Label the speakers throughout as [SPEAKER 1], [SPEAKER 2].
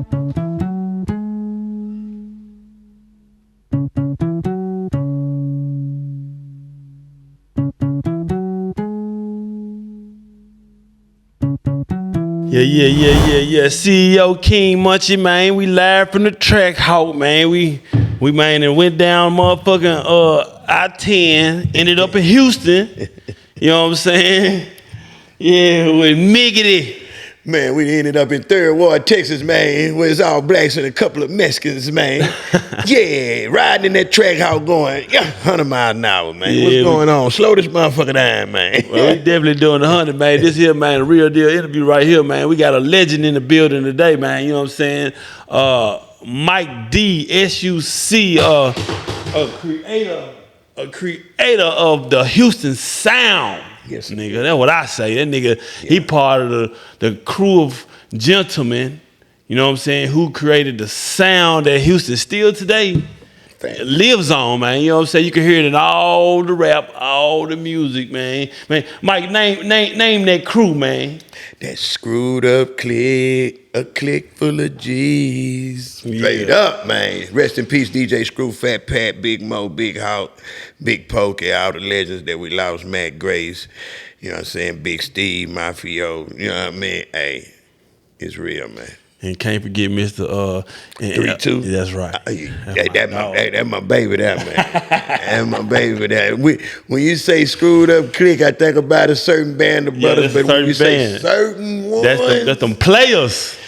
[SPEAKER 1] Yeah. CEO King Munchie, man. We live from the TracxHawk, man. We man, and went down motherfucking I-10, ended up in Houston. You know what I'm saying? Yeah, with Miggity.
[SPEAKER 2] Man, we ended up in Third Ward, Texas, man, where it's all blacks and a couple of Mexicans, man. Yeah, riding in that TracxHawk going 100 miles an hour, man. Yeah, what's going on? Slow this motherfucker down, man.
[SPEAKER 1] Well, we definitely doing the 100, man. This here, man, a real deal interview right here, man. We got a legend in the building today, man. You know what I'm saying? Mike D, S.U.C, a creator of the Houston sound.
[SPEAKER 2] Yes,
[SPEAKER 1] nigga. That's what I say. That nigga, he part of the crew of gentlemen, you know what I'm saying, who created the sound that Houston still today lives on, man. You know what I'm saying? You can hear it in all the rap, all the music, man. Man, Mike, name that crew, man.
[SPEAKER 2] That screwed up clique, a clique full of G's. Straight up, man. Rest in peace, DJ Screw, Fat Pat, Big Mo, Big Hawk, Big Pokey, all the legends that we lost, Matt Grace, you know what I'm saying, Big Steve, Mafio, you know what I mean? Hey, it's real, man.
[SPEAKER 1] And can't forget Mr.
[SPEAKER 2] 3-2.
[SPEAKER 1] That's right.
[SPEAKER 2] That's my baby, that man. That's my baby, that. When you say screwed up clique, I think about a certain band of brothers, but when you say certain ones,
[SPEAKER 1] that's them players.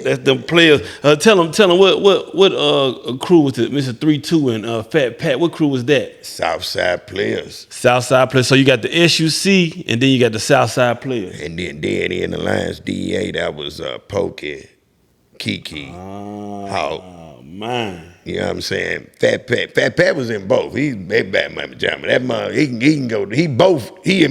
[SPEAKER 1] That's them players. Tell them what crew was it? Mr. 3-2 and Fat Pat. What crew was that?
[SPEAKER 2] Southside Players.
[SPEAKER 1] Southside Players. So you got the S.U.C. and then you got the Southside Players.
[SPEAKER 2] And then in the Lions DEA, that was Pokey, Kiki, Hawk.
[SPEAKER 1] Man.
[SPEAKER 2] You know what I'm saying? Fat Pat was in both. He's back my pajama. That man, he can go. He in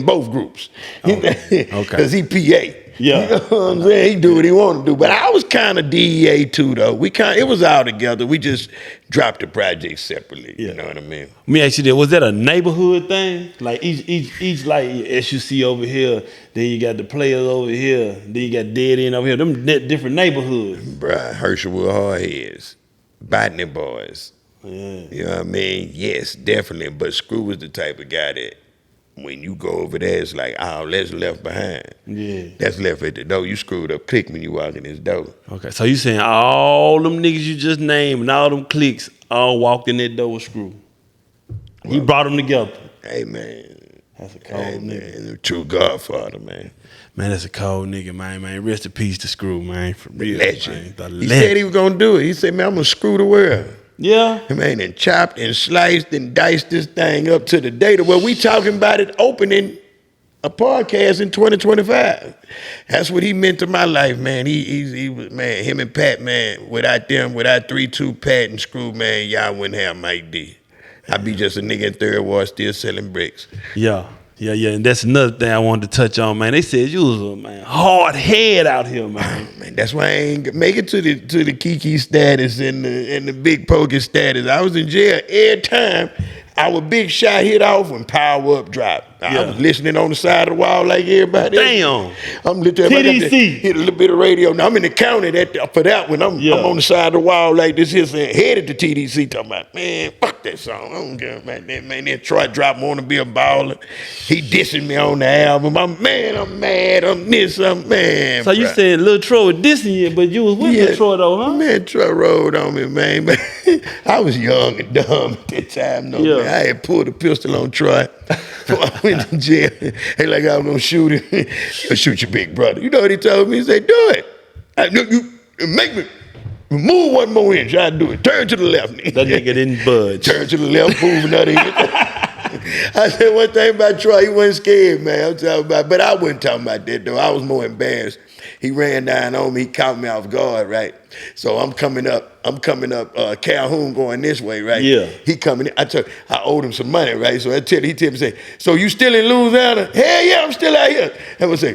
[SPEAKER 2] both groups. Okay. Because he PA.
[SPEAKER 1] Yeah.
[SPEAKER 2] You know what I'm saying? He do what he want to do. But I was kind of DEA too, though. It was all together. We just dropped the project separately. Yeah. You know what I mean?
[SPEAKER 1] Let me ask you this. Was that a neighborhood thing? Like each like S.U.C. over here, then you got the players over here, then you got Dead End over here. Them different neighborhoods.
[SPEAKER 2] Bruh, Herschelwood Hardheads, Botany Boys.
[SPEAKER 1] Yeah.
[SPEAKER 2] You know what I mean? Yes, definitely. But Screw was the type of guy that when you go over there, it's like, oh, that's left behind.
[SPEAKER 1] Yeah.
[SPEAKER 2] That's left at the door. You screwed up click when you walk in this door.
[SPEAKER 1] Okay, so you saying all them niggas you just named and all them cliques all walked in that door with Screw. He brought them together.
[SPEAKER 2] Hey, man.
[SPEAKER 1] That's a cold nigga.
[SPEAKER 2] Man, the true godfather, man.
[SPEAKER 1] Man, that's a cold nigga, man. Rest in peace to Screw, man. For real,
[SPEAKER 2] legend.
[SPEAKER 1] Man.
[SPEAKER 2] He said he was going to do it. He said, man, I'm going to screw the world.
[SPEAKER 1] Yeah.
[SPEAKER 2] Man, and chopped and sliced and diced this thing up to the data where we talking about it opening a podcast in 2025. That's what he meant to my life, man. He was, man, him and Pat, man, without 3-2 Pat and Screw, man, y'all wouldn't have Mike D. I'd be just a nigga in Third Ward still selling bricks.
[SPEAKER 1] Yeah, and that's another thing I wanted to touch on, man. They said you was a hard head out here, man.
[SPEAKER 2] Man, that's why I ain't make it to the Kiki status and the Big Pokey status. I was in jail every time our big shot hit off when Power Up dropped. I was listening on the side of the wall like everybody else.
[SPEAKER 1] Damn.
[SPEAKER 2] I'm literally
[SPEAKER 1] TDC.
[SPEAKER 2] Hit a little bit of radio. Now I'm in the county for that one. I'm on the side of the wall like this here saying, headed to TDC talking about, man, fuck that song. I don't care about that, man. Then Troy dropped Want to Be a Baller. He dissing me on the album. I'm mad, I'm this, I'm man.
[SPEAKER 1] So you said Lil Troy was dissing you, but you was with Lil Troy though, huh?
[SPEAKER 2] Man, Troy rode on me, man. But I was young and dumb at that time, man. I had pulled a pistol on Troy before I went to jail. Hey, like I was gonna shoot him. I'll shoot your big brother. You know what he told me? He said, do it. You make me move one more inch. I do it. Turn to the left.
[SPEAKER 1] That nigga didn't budge.
[SPEAKER 2] Turn to the left, move another inch. I said one thing about Troy, he wasn't scared, man. I'm talking about, but I wasn't talking about that though. I was more embarrassed. He ran down on me, he caught me off guard, right? So I'm coming up Calhoun going this way, right?
[SPEAKER 1] Yeah.
[SPEAKER 2] He coming in, I owed him some money, right? So he tell me, say, so you still in Louisiana? Hell yeah, I'm still out here. I would say,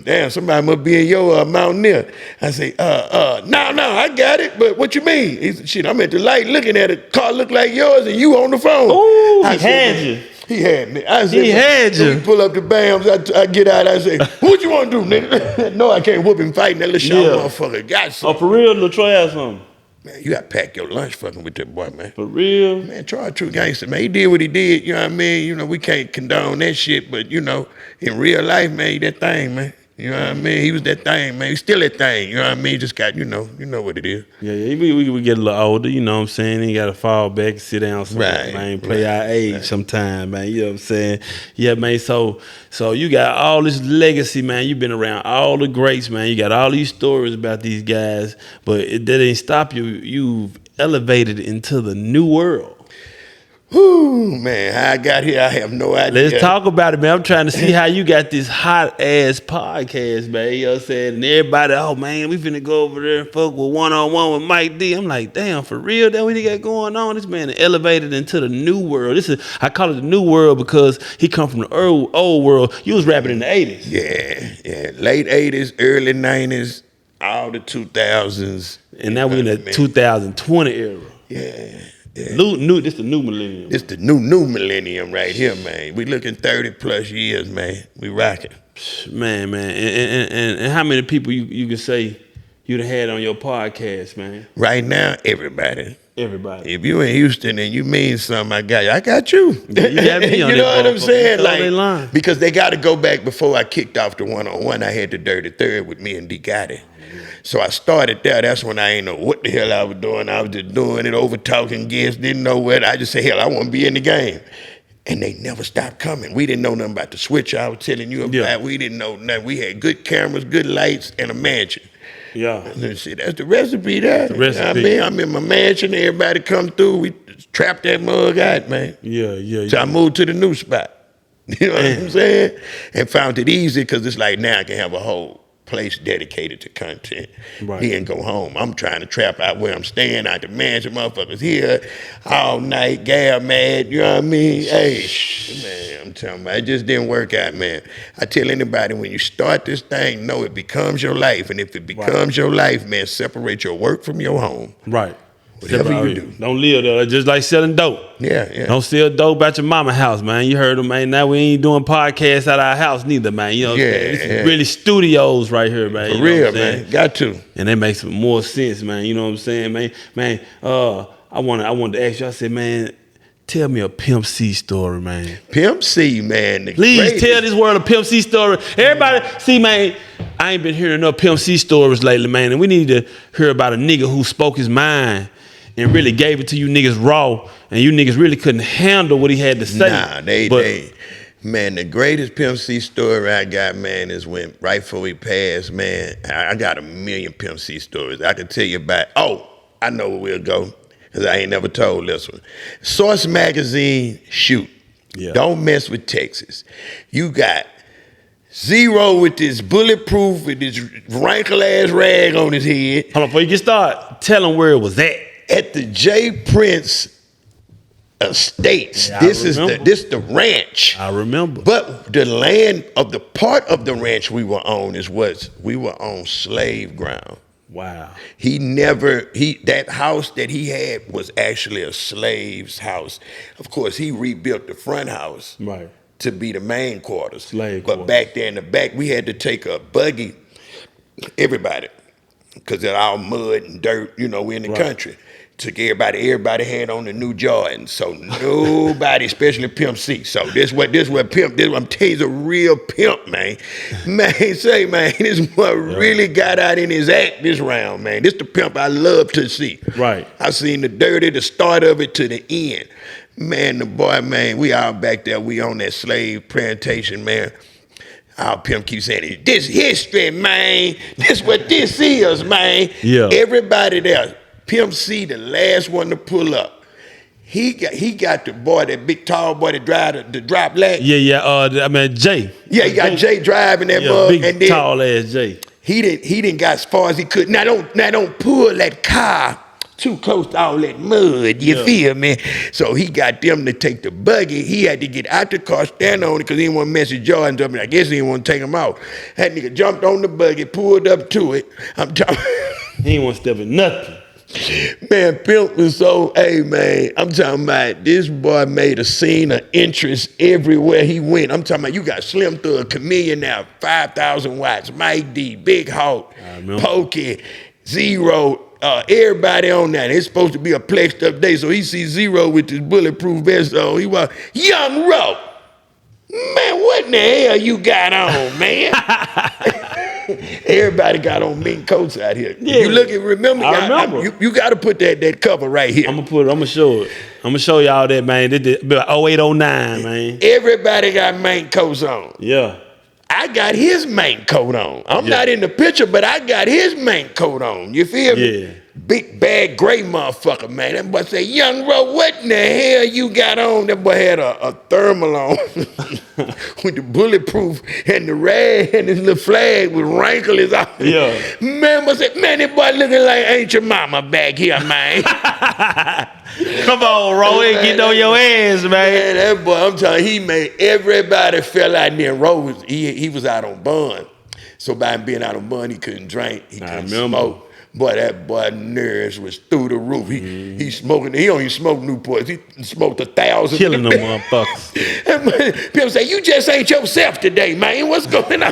[SPEAKER 2] damn, somebody must be in your mountaineer. I say, no, I got it, but what you mean? He said, shit, I'm at the light looking at it, car look like yours and you on the phone.
[SPEAKER 1] Ooh, he had you.
[SPEAKER 2] He had me. I said,
[SPEAKER 1] He had you.
[SPEAKER 2] We pull up the BAMs. I get out. I say, what you want to do, nigga? No, I can't whoop him fighting. That little short motherfucker got something.
[SPEAKER 1] Oh, for real? Lil Trae had something?
[SPEAKER 2] Man, you got to pack your lunch fucking with that boy, man.
[SPEAKER 1] For real?
[SPEAKER 2] Man, Trae a true gangster, man. He did what he did, you know what I mean? You know, we can't condone that shit, but, you know, in real life, man, he that thing, man. You know what I mean? He was that thing, man. He's still that thing, you know what I mean? Just got, you know what it is.
[SPEAKER 1] Yeah, we get a little older, you know what I'm saying? You got to fall back and sit down somewhere, man. Play our age sometime, man. You know what I'm saying? Yeah, man. So you got all this legacy, man. You've been around all the greats, man. You got all these stories about these guys, but that didn't stop you. You've elevated into the new world.
[SPEAKER 2] Whoo, man, how I got here, I have no idea.
[SPEAKER 1] Let's talk about it, man. I'm trying to see how you got this hot-ass podcast, man. You know what I'm saying? And everybody, oh, man, we finna go over there and fuck with one-on-one with Mike D. I'm like, damn, for real? That what he got going on? This man elevated into the new world. I call it the new world because he come from the old world. You was rapping in the 80s.
[SPEAKER 2] Yeah. Late 80s, early 90s, all the 2000s.
[SPEAKER 1] And now we in the 2020 era.
[SPEAKER 2] Yeah.
[SPEAKER 1] This the new millennium.
[SPEAKER 2] This the new millennium right here, man. We looking 30 plus years, man. We rocking.
[SPEAKER 1] Man. And how many people you can say you'd have had on your podcast, man?
[SPEAKER 2] Right now, everybody.
[SPEAKER 1] Everybody.
[SPEAKER 2] If you in Houston and you mean something, I got you.
[SPEAKER 1] Yeah, you got me on
[SPEAKER 2] you know what I'm saying?
[SPEAKER 1] Like,
[SPEAKER 2] because they got to go back before I kicked off the one-on-one. I had the Dirty Third with me and D Gotti. So I started there. That's when I ain't know what the hell I was doing. I was just doing it, over talking guests, didn't know what. I just said, hell, I want to be in the game. And they never stopped coming. We didn't know nothing about the switch I was telling you about. Yeah. We didn't know nothing. We had good cameras, good lights, and a mansion.
[SPEAKER 1] Yeah.
[SPEAKER 2] And see, that's the recipe there.
[SPEAKER 1] The recipe.
[SPEAKER 2] I mean, I'm in my mansion. Everybody come through. We trap that mug out, man.
[SPEAKER 1] Yeah.
[SPEAKER 2] So I moved to the new spot. You know what I'm saying? And found it easy because it's like now I can have a whole place dedicated to content.
[SPEAKER 1] Right.
[SPEAKER 2] He ain't go home. I'm trying to trap out where I'm staying out the mansion. Motherfuckers here all night, gal mad. You know what I mean? Hey, man, I'm telling you, it just didn't work out, man. I tell anybody, when you start this thing, know it becomes your life. And if it becomes your life, man, separate your work from your home.
[SPEAKER 1] Right.
[SPEAKER 2] Whatever you do.
[SPEAKER 1] Don't live there. Just like selling dope.
[SPEAKER 2] Yeah.
[SPEAKER 1] Don't sell dope at your mama house, man. You heard them, man. Now we ain't doing podcasts at our house neither, man. You know what I'm saying? This is really studios right here, man.
[SPEAKER 2] For real, man. Got to.
[SPEAKER 1] And that makes more sense, man. You know what I'm saying, man? Man, I wanted to ask you, I said, man, tell me a Pimp C story, man.
[SPEAKER 2] Pimp C, man.
[SPEAKER 1] Please tell this world a Pimp C story. Everybody, see, man, I ain't been hearing enough Pimp C stories lately, man. And we need to hear about a nigga who spoke his mind and really gave it to you niggas raw, and you niggas really couldn't handle what he had to say.
[SPEAKER 2] Nah, man, the greatest Pimp C story I got, man, is when right before he passed, man, I got a million Pimp C stories. I could tell you about, I know where we'll go, because I ain't never told this one. Source Magazine, shoot. Yeah. Don't mess with Texas. You got Zero with this bulletproof, with this wrinkle-ass rag on his head.
[SPEAKER 1] Hold on, before you get started, tell him where it was at.
[SPEAKER 2] At the J. Prince Estates.
[SPEAKER 1] Yeah,
[SPEAKER 2] this is the ranch.
[SPEAKER 1] I remember.
[SPEAKER 2] But the land of the part of the ranch we were on we were on slave ground.
[SPEAKER 1] Wow.
[SPEAKER 2] That house that he had was actually a slave's house. Of course, he rebuilt the front house.
[SPEAKER 1] Right.
[SPEAKER 2] To be the main quarters.
[SPEAKER 1] Slave
[SPEAKER 2] quarters. But back there in the back, we had to take a buggy, everybody, because they're all mud and dirt, we're in the country. Took everybody had on the new Jordan. So nobody, especially Pimp C. So this what Pimp, I'm telling you, he's a real pimp, man. Man, this boy really got out in his act this round, man. This the pimp I love to see.
[SPEAKER 1] Right.
[SPEAKER 2] I seen the dirty, the start of it to the end. Man, the boy, man, we all back there. We on that slave plantation, man. Our pimp keeps saying, this history, man. This what this is, man.
[SPEAKER 1] Yeah.
[SPEAKER 2] Everybody there. Pimp C, the last one to pull up. He got the boy, that big tall boy that drive the drop lag.
[SPEAKER 1] Yeah. Jay.
[SPEAKER 2] Yeah, he got Jay driving that bug.
[SPEAKER 1] Big
[SPEAKER 2] and then
[SPEAKER 1] tall ass Jay.
[SPEAKER 2] He didn't got as far as he could. Now don't pull that car too close to all that mud, you feel me? So he got them to take the buggy. He had to get out the car, stand on it, because he didn't want to mess his Jordans up, and I guess he didn't want to take them out. That nigga jumped on the buggy, pulled up to it. I'm talking.
[SPEAKER 1] He didn't want to step in nothing.
[SPEAKER 2] Man, Pimp was so, hey man, I'm talking about this boy made a scene of interest everywhere he went. I'm talking about you got Slim Thug, Chameleon now, 5,000 watts, Mike D, Big Hawk, Pokey, Zero, everybody on that. It's supposed to be a plexed up day, so he sees Zero with his bulletproof vest on. He was, Young Ro, man, what in the hell you got on, man? Everybody got on mink coats out here. Yeah. You look at, remember,
[SPEAKER 1] I remember.
[SPEAKER 2] You got to put that cover right here.
[SPEAKER 1] I'm gonna show it. I'm gonna show y'all that, man. This be like 08, 09, man.
[SPEAKER 2] Everybody got mink coats on.
[SPEAKER 1] Yeah.
[SPEAKER 2] I got his mink coat on. I'm not in the picture, but I got his mink coat on. You feel me?
[SPEAKER 1] Yeah.
[SPEAKER 2] Big bad gray motherfucker, man. That boy say, Young Ro, what in the hell you got on? That boy had a thermal on with the bulletproof and the rag and his little flag with wrinkles on.
[SPEAKER 1] Yeah.
[SPEAKER 2] Man, I said, man, that boy looking like ain't your mama back here, man.
[SPEAKER 1] Come on, Ro, get on your ass, man.
[SPEAKER 2] Man, that boy, I'm telling you, he made everybody fell out there. Ro, he was out on bond. So by him being out on bond, he couldn't drink, he couldn't smoke. Boy, that boy nerves was through the roof. He smoking. He don't even smoke Newports. He smoked 1,000.
[SPEAKER 1] Killing them motherfuckers.
[SPEAKER 2] People say, you just ain't yourself today, man. What's going on?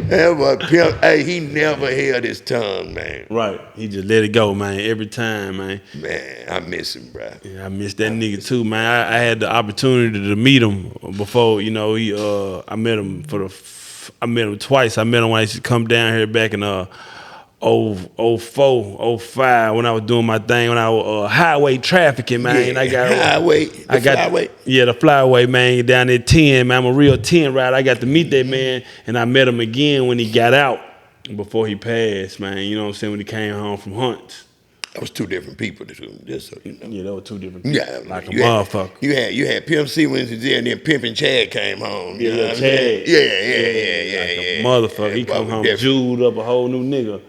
[SPEAKER 2] That boy Pimp, hey, he never held his tongue, man.
[SPEAKER 1] Right. He just let it go, man, every time, man. Man,
[SPEAKER 2] I miss him, bro.
[SPEAKER 1] Yeah, I miss that nigga too, man. I had the opportunity to meet him before, you know, I met him twice. I met him when I used to come down here back in 04, 05 when I was doing my thing, when I was highway trafficking, man.
[SPEAKER 2] Yeah,
[SPEAKER 1] I got
[SPEAKER 2] flyway.
[SPEAKER 1] Yeah, the flyway, man, down there 10, man. I'm a real 10 rider. I got to meet that man, and I met him again when he got out before he passed, man. You know what I'm saying? When he came home from hunts.
[SPEAKER 2] That was two different people, just so you know.
[SPEAKER 1] Yeah, that were two different people.
[SPEAKER 2] Yeah,
[SPEAKER 1] like a motherfucker.
[SPEAKER 2] You had Pimp C when he was there, and then Pimp and Chad came home.
[SPEAKER 1] Yeah,
[SPEAKER 2] you know
[SPEAKER 1] Chad.
[SPEAKER 2] Yeah.
[SPEAKER 1] Motherfucker, he come home jeweled up a whole new nigga.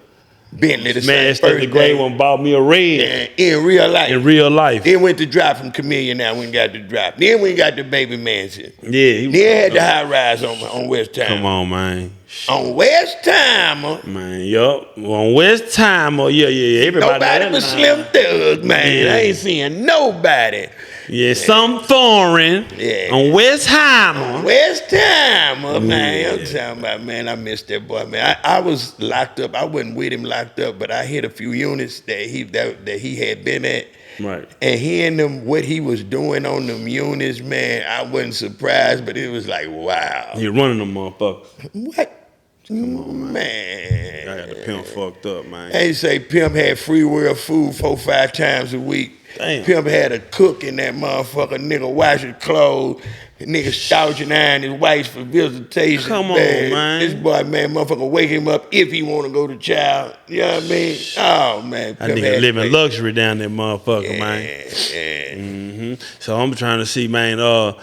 [SPEAKER 2] Bentley the
[SPEAKER 1] man, same the gray one bought me a red.
[SPEAKER 2] Yeah, in real life.
[SPEAKER 1] In real life.
[SPEAKER 2] Then went to drop from Chameleon now when got the drop. Then we got the baby mansion.
[SPEAKER 1] Yeah.
[SPEAKER 2] Then had the high rise on West Timer.
[SPEAKER 1] Come on, man.
[SPEAKER 2] On West Timer.
[SPEAKER 1] Man, yup. On West Timer. Yeah. Everybody
[SPEAKER 2] nobody but Slim Thug, man. I ain't seeing nobody.
[SPEAKER 1] Yeah, some foreign.
[SPEAKER 2] Yeah.
[SPEAKER 1] On West Timer.
[SPEAKER 2] West Timer, man. I'm talking about, man, I missed that boy, man. I was locked up. I wasn't with him locked up, but I hit a few units that he had been at.
[SPEAKER 1] Right.
[SPEAKER 2] And hearing them, what he was doing on them units, man, I wasn't surprised, but it was like, wow.
[SPEAKER 1] He running them motherfuckers.
[SPEAKER 2] What? Come on, man.
[SPEAKER 1] I got the Pimp fucked up, man.
[SPEAKER 2] They say Pimp had free world food 4-5 times a week.
[SPEAKER 1] Damn.
[SPEAKER 2] Pimp had a cook in that motherfucker. Nigga wash his clothes. Nigga stouching iron his wife for visitation.
[SPEAKER 1] Come on, man.
[SPEAKER 2] This boy, man, motherfucker wake him up if he want to go to child. You know what I mean? Oh, man.
[SPEAKER 1] That nigga living luxury down there, motherfucker, man.
[SPEAKER 2] Yeah.
[SPEAKER 1] Mm-hmm. So I'm trying to see, man. I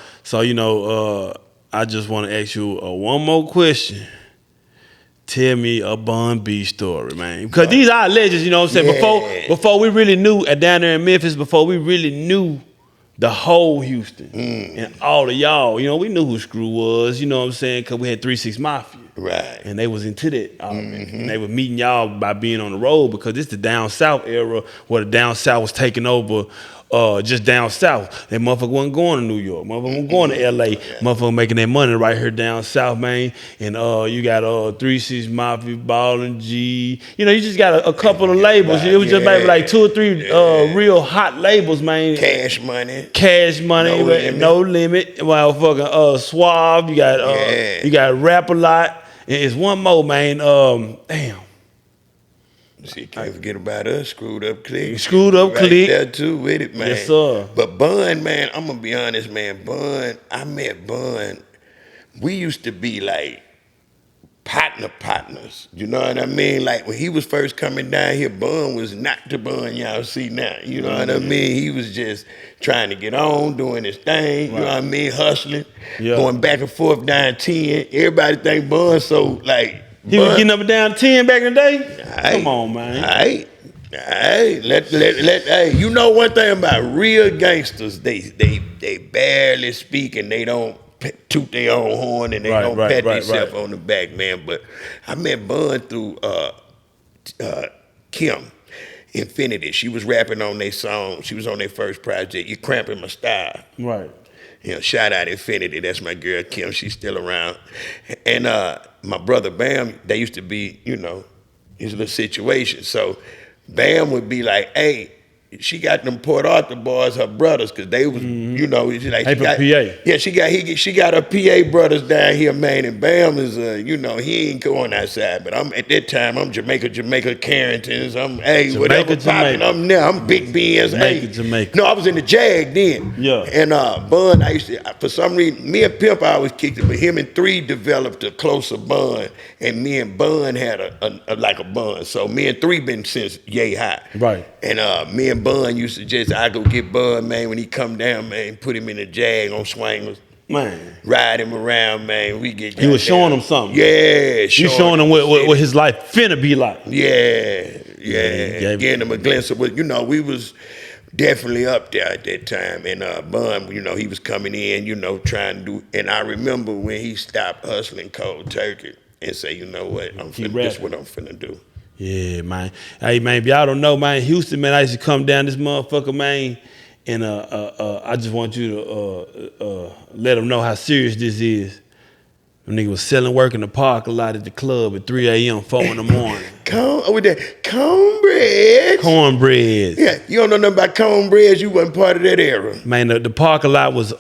[SPEAKER 1] just want to ask you one more question. Tell me a Bun B story, man. Because these are legends, you know what I'm saying?
[SPEAKER 2] Yeah.
[SPEAKER 1] Before we really knew, down there in Memphis, before we really knew the whole Houston and all of y'all, you know, we knew who Screw was, you know what I'm saying? Because we had 3-6 Mafia.
[SPEAKER 2] Right.
[SPEAKER 1] And they was into that. And they were meeting y'all by being on the road because it's the down south era where the down south was taking over just down south. That motherfucker wasn't going to New York. Motherfucker wasn't going to LA. Motherfucker making that money right here down south, man. And you got 3-6 Mafia, Ballin' G. You know, you just got a couple of labels. It was just maybe like 2 or 3 real hot labels, man.
[SPEAKER 2] Cash money.
[SPEAKER 1] No limit. Motherfucking Suave. You got Rap a Lot. And it's one more, man. Damn.
[SPEAKER 2] See, can't forget about us, Screwed Up Click.
[SPEAKER 1] Screwed Up Click.
[SPEAKER 2] Right there too with it, man.
[SPEAKER 1] Yes, sir.
[SPEAKER 2] But Bun, man, I'm gonna be honest, man. I met Bun. We used to be like partners. You know what I mean? Like when he was first coming down here, Bun was not the Bun y'all see now. You know what I mean? He was just trying to get on, doing his thing. Right. You know what I mean? Hustling, going back and forth down 10. Everybody think Bun so like.
[SPEAKER 1] He was getting up and down 10 back in the day? Come on, man.
[SPEAKER 2] Hey, you know one thing about real gangsters, they barely speak and they don't toot their own horn and they don't pat themselves on the back, man. But I met Bun through Kim, Infinity. She was rapping on their song. She was on their first project, You Cramping My Style.
[SPEAKER 1] Right.
[SPEAKER 2] You know, shout out Infinity. That's my girl Kim. She's still around. And my brother Bam, they used to be, you know, his little situation. So Bam would be like, hey, she got them Port Arthur boys, her brothers, because they was, you know, like
[SPEAKER 1] Hey,
[SPEAKER 2] she got,
[SPEAKER 1] PA.
[SPEAKER 2] yeah, she got her PA brothers down here, man, and Bam is, you know, he ain't going outside. But I'm at that time, I'm Jamaica, Carringtons, I'm whatever popping, I'm there, I'm Big Ben's,
[SPEAKER 1] Jamaica.
[SPEAKER 2] No, I was in the Jag then.
[SPEAKER 1] Yeah.
[SPEAKER 2] And Bun, I used to, for some reason, me and Pimp I always kicked it, but him and 3 developed a closer bond, and me and Bun had a like a bond. So me and 3 been since yay high.
[SPEAKER 1] Right.
[SPEAKER 2] And me and Bun used to just, I go get Bun, man, when he come down, man, put him in the Jag on swangers.
[SPEAKER 1] Man.
[SPEAKER 2] Ride him around, man. We get
[SPEAKER 1] He was showing him something.
[SPEAKER 2] Yeah.
[SPEAKER 1] You showing him what his life finna be like.
[SPEAKER 2] Yeah.
[SPEAKER 1] Gave
[SPEAKER 2] him a glimpse of what, you know, we was definitely up there at that time. And Bun, you know, he was coming in, you know, trying to do, and I remember when he stopped hustling cold turkey and say, you know what, this is what I'm finna do.
[SPEAKER 1] Yeah, man. Hey, man, if y'all don't know, man, Houston, man, I used to come down this motherfucker, man, and I just want you to let them know how serious this is. Them nigga was selling work in the parking lot at the club at 3 a.m., 4 in the morning.
[SPEAKER 2] With that cornbread.
[SPEAKER 1] Cornbread.
[SPEAKER 2] Yeah, you don't know nothing about cornbread. You wasn't part of that era.
[SPEAKER 1] Man, the parking lot was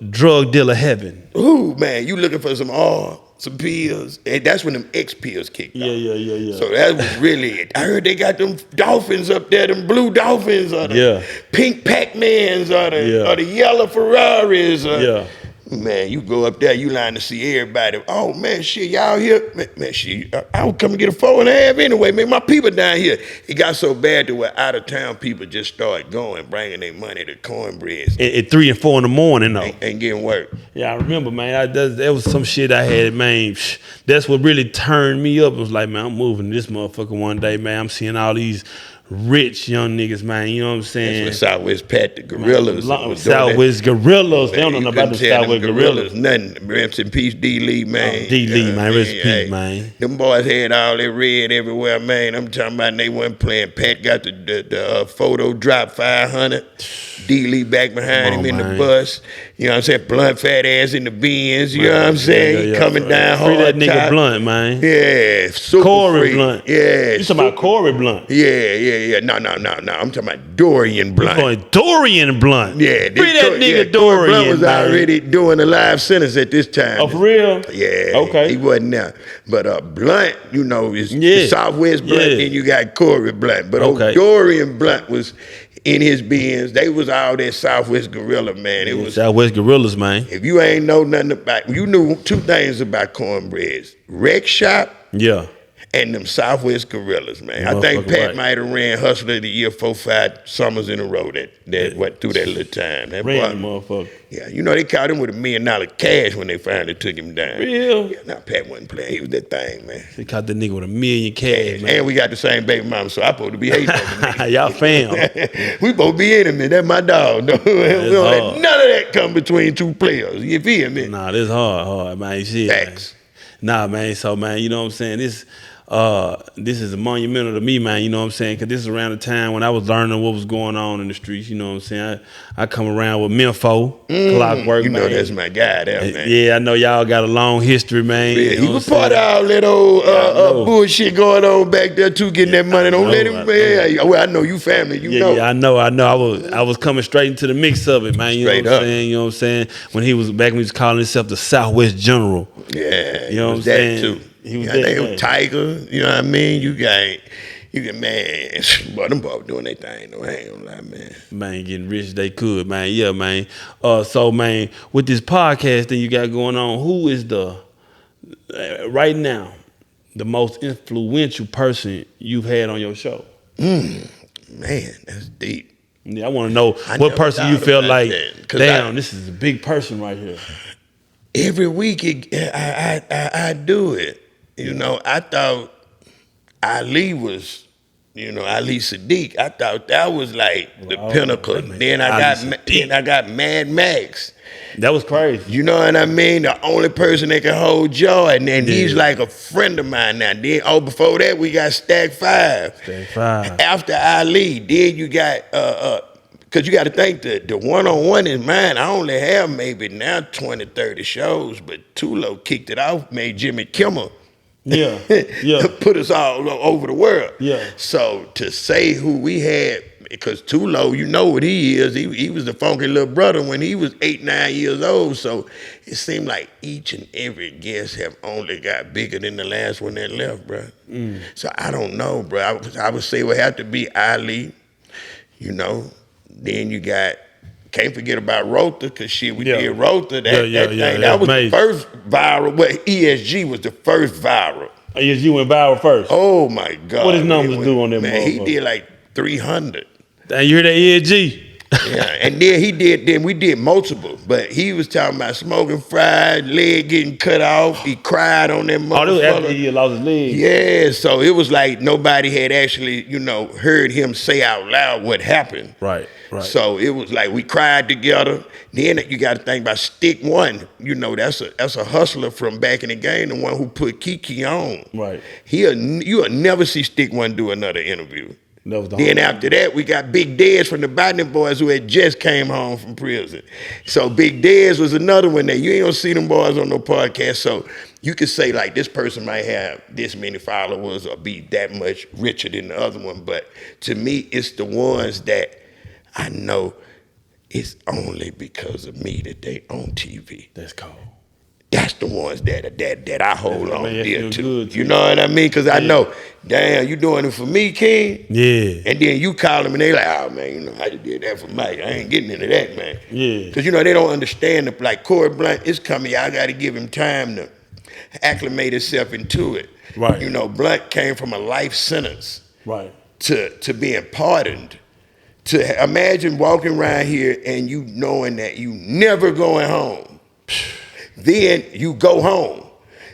[SPEAKER 1] drug dealer heaven.
[SPEAKER 2] Ooh, man, you looking for some pills. And that's when them X pills kicked off.
[SPEAKER 1] Yeah.
[SPEAKER 2] So that was really it. I heard they got them dolphins up there, them blue dolphins, or the pink Pac-Mans, or the yellow Ferraris. Man, you go up there, you line to see everybody. Oh, man, shit, y'all here? Man, shit, I would come and get a 4.5 anyway. Man, my people down here. It got so bad to where out-of-town people just started going, bringing their money to cornbread.
[SPEAKER 1] At 3 and 4 in the morning, though.
[SPEAKER 2] And getting work.
[SPEAKER 1] Yeah, I remember, man. That was some shit I had, man. That's what really turned me up. It was like, man, I'm moving to this motherfucker one day, man. I'm seeing all these rich young niggas, man. You know what I'm saying?
[SPEAKER 2] That's what Southwest Pat, the Gorillas.
[SPEAKER 1] Southwest Gorillas. They don't know about the Southwest Gorillas.
[SPEAKER 2] Nothing. Rest in peace, D. Lee, man.
[SPEAKER 1] D. Lee, man. Rest in peace, man.
[SPEAKER 2] Them boys had all that red everywhere, man. I'm talking about they wasn't playing. Pat got the photo drop 500. D. Lee back behind him in the bus. You know what I'm saying? Blunt fat ass in the Bins. You know what I'm saying?
[SPEAKER 1] Yeah.
[SPEAKER 2] Coming down hard.
[SPEAKER 1] Free that nigga Blunt, man.
[SPEAKER 2] Yeah. Super
[SPEAKER 1] Corey
[SPEAKER 2] free.
[SPEAKER 1] Blunt.
[SPEAKER 2] Yeah.
[SPEAKER 1] You talking about Corey Blunt?
[SPEAKER 2] Yeah. No. I'm talking about Dorian Blunt.
[SPEAKER 1] You calling Dorian Blunt?
[SPEAKER 2] Yeah.
[SPEAKER 1] Free that nigga Dorian,
[SPEAKER 2] Corey Blunt was
[SPEAKER 1] man.
[SPEAKER 2] already doing a live sentence at this time.
[SPEAKER 1] Oh, for real?
[SPEAKER 2] Yeah.
[SPEAKER 1] Okay.
[SPEAKER 2] He wasn't there. But Blunt, you know, is Southwest Blunt, and you got Corey Blunt. But Dorian Blunt was in his Bins. They was all that Southwest Gorilla, man. It was
[SPEAKER 1] Southwest Gorillas, man.
[SPEAKER 2] If you ain't know nothing about, you knew 2 things about cornbreads: Rec Shop, and them Southwest Gorillas, man. I think Pat might have ran Hustler of the Year 4-5 summers in a row that went through that little time. That
[SPEAKER 1] ran motherfucker.
[SPEAKER 2] Yeah, you know they caught him with $1 million cash when they finally took him down.
[SPEAKER 1] Real?
[SPEAKER 2] Yeah, now Pat wasn't playing. He was that thing, man.
[SPEAKER 1] They caught that nigga with $1 million cash, man.
[SPEAKER 2] And we got the same baby mama, so I supposed to be hating on the nigga.
[SPEAKER 1] Y'all fam.
[SPEAKER 2] We supposed to be enemies. That's my dog. We don't let none of that come between 2 players. You feel me?
[SPEAKER 1] Nah, this hard, man. Shit,
[SPEAKER 2] Facts.
[SPEAKER 1] Man. Nah, man. So, man, you know what I'm saying? This is a monumental to me, man, you know what I'm saying? Because this is around the time when I was learning what was going on in the streets, you know what I'm saying? I come around with Minfo, Clockwork,
[SPEAKER 2] you know
[SPEAKER 1] man.
[SPEAKER 2] that's my guy there, man.
[SPEAKER 1] Yeah, I know y'all got a long history, man.
[SPEAKER 2] Yeah, he was part of all that old bullshit going on back there, too, getting that money. Don't let him, man. Well, I know you family, you know.
[SPEAKER 1] Yeah, I know. I was coming straight into the mix of it, man. You know what I'm saying? You know what I'm saying? When he was calling himself the Southwest General.
[SPEAKER 2] Yeah,
[SPEAKER 1] you know what I'm
[SPEAKER 2] that
[SPEAKER 1] saying?
[SPEAKER 2] Too.
[SPEAKER 1] He was
[SPEAKER 2] that Tiger, you know what I mean? You can, man, boy, them boys doing their thing, though. I ain't gonna lie, man.
[SPEAKER 1] Man, getting rich they could, man. Yeah, man. So, man, with this podcast that you got going on, who is right now, the most influential person you've had on your show?
[SPEAKER 2] Man, that's deep.
[SPEAKER 1] Yeah, I want to know what person you felt like, damn, this is a big person right here.
[SPEAKER 2] Every week, I do it. You know, I thought Ali was Ali Sadiq. I thought that was like the pinnacle. Then I got Mad Max.
[SPEAKER 1] That was crazy.
[SPEAKER 2] You know what I mean? The only person that can hold Jordan, and he's like a friend of mine now. Then before that we got Stack 5.
[SPEAKER 1] Stack 5.
[SPEAKER 2] After Ali, then you got because you got to think the one-on-one is mine. I only have maybe now 20, 30 shows, but Tulo kicked it off, made Jimmy Kimmel.
[SPEAKER 1] Yeah.
[SPEAKER 2] Put us all over the world.
[SPEAKER 1] Yeah.
[SPEAKER 2] So to say who we had, because Tulo, you know what he is. He was the funky little brother when he was 8, 9 years old. So it seemed like each and every guest have only got bigger than the last one that left, bro. So I don't know, bro. I would say it would have to be Ali, Then you got, can't forget about Rota, because we did Rota. That was the first viral. Well, ESG was the first viral.
[SPEAKER 1] ESG went viral first.
[SPEAKER 2] Oh my God.
[SPEAKER 1] What his numbers do on that
[SPEAKER 2] man? He did like 300.
[SPEAKER 1] And you hear that ESG?
[SPEAKER 2] Yeah, and then we did multiple, but he was talking about smoking fried, leg getting cut off. He cried on that motherfucker.
[SPEAKER 1] Oh, that was after he lost his leg.
[SPEAKER 2] Yeah, so it was like nobody had actually, heard him say out loud what happened.
[SPEAKER 1] Right.
[SPEAKER 2] So it was like we cried together. Then you got to think about Stick One. That's a hustler from back in the game, the one who put Kiki on.
[SPEAKER 1] Right.
[SPEAKER 2] You'll never see Stick One do another interview. Then after that, we got Big Dez from the Botany Boys who had just came home from prison. So Big Dez was another one that you ain't gonna see them boys on no podcast. So you could say like this person might have this many followers or be that much richer than the other one. But to me, it's the ones that I know it's only because of me that they on TV.
[SPEAKER 1] That's cold.
[SPEAKER 2] That's the ones that I hold on dear to.
[SPEAKER 1] Good,
[SPEAKER 2] you know what I mean? Because I know, damn, you doing it for me, King?
[SPEAKER 1] Yeah.
[SPEAKER 2] And then you call them and they like, oh, man, I just did that for Mike. I ain't getting into that, man.
[SPEAKER 1] Yeah.
[SPEAKER 2] Because, they don't understand. Like Corey Blunt is coming. I got to give him time to acclimate himself into it.
[SPEAKER 1] Right.
[SPEAKER 2] Blunt came from a life sentence.
[SPEAKER 1] Right.
[SPEAKER 2] To being pardoned. To imagine walking around here and you knowing that you never going home. Then you go home.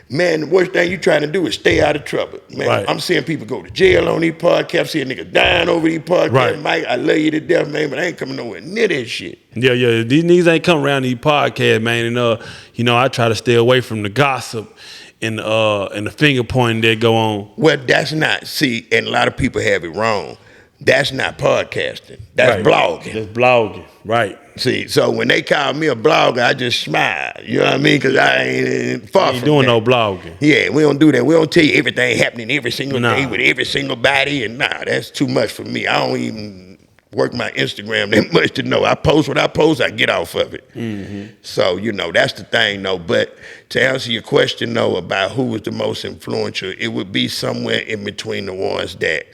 [SPEAKER 2] Man, the worst thing you trying to do is stay out of trouble. Man,
[SPEAKER 1] right.
[SPEAKER 2] I'm seeing people go to jail on these podcasts, seeing niggas dying over these podcasts.
[SPEAKER 1] Right.
[SPEAKER 2] Mike, I love you to death, man, but I ain't coming nowhere near that shit.
[SPEAKER 1] Yeah. These niggas ain't come around these podcasts, man. And I try to stay away from the gossip and the finger pointing that go on.
[SPEAKER 2] Well, that's not, and a lot of people have it wrong. That's not podcasting. That's blogging.
[SPEAKER 1] That's blogging, right.
[SPEAKER 2] See, so when they call me a blogger, I just smile. You know what I mean? Because I ain't far from
[SPEAKER 1] doing
[SPEAKER 2] that.
[SPEAKER 1] no blogging.
[SPEAKER 2] Yeah, we don't do that. We don't tell you everything happening every single day with every single body. And that's too much for me. I don't even work my Instagram that much to know. I post what I post, I get off of it. Mm-hmm. So, that's the thing, though. But to answer your question, though, about who was the most influential, it would be somewhere in between the ones that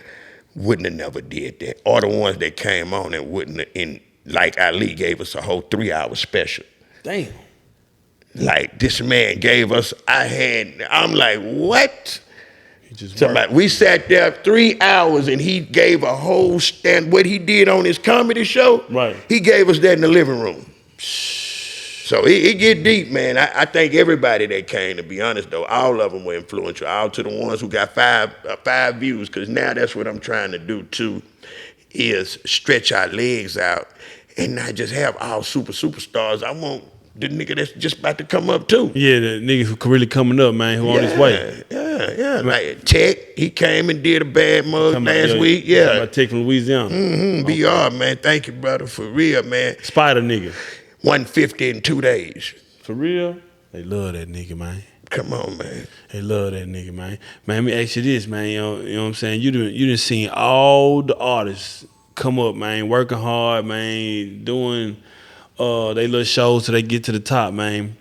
[SPEAKER 2] wouldn't have never did that, or the ones that came on and wouldn't have, like Ali gave us a whole 3-hour special.
[SPEAKER 1] Damn.
[SPEAKER 2] Like this man gave us, I'm like, what? We sat there 3 hours and he gave a whole what he did on his comedy show,
[SPEAKER 1] right.
[SPEAKER 2] He gave us that in the living room. So it get deep, man. I think everybody that came, to be honest, though, all of them were influential. All to the ones who got five views, because now that's what I'm trying to do too, is stretch our legs out and not just have all superstars. I want the nigga that's just about to come up too.
[SPEAKER 1] Yeah, the nigga who really coming up, man, who on his way.
[SPEAKER 2] Yeah. Like Tech, he came and did a bad mug last week. Yeah.
[SPEAKER 1] About Tech from Louisiana.
[SPEAKER 2] Mm-hmm. BR, man. Thank you, brother, for real, man.
[SPEAKER 1] Spider nigga.
[SPEAKER 2] 150 in 2 days.
[SPEAKER 1] For real? They love that nigga, man.
[SPEAKER 2] Come on, man.
[SPEAKER 1] They love that nigga, man. Man, let me ask you this, man. You know what I'm saying? You done seen all the artists come up, man, working hard, man, doing they little shows till they get to the top, man.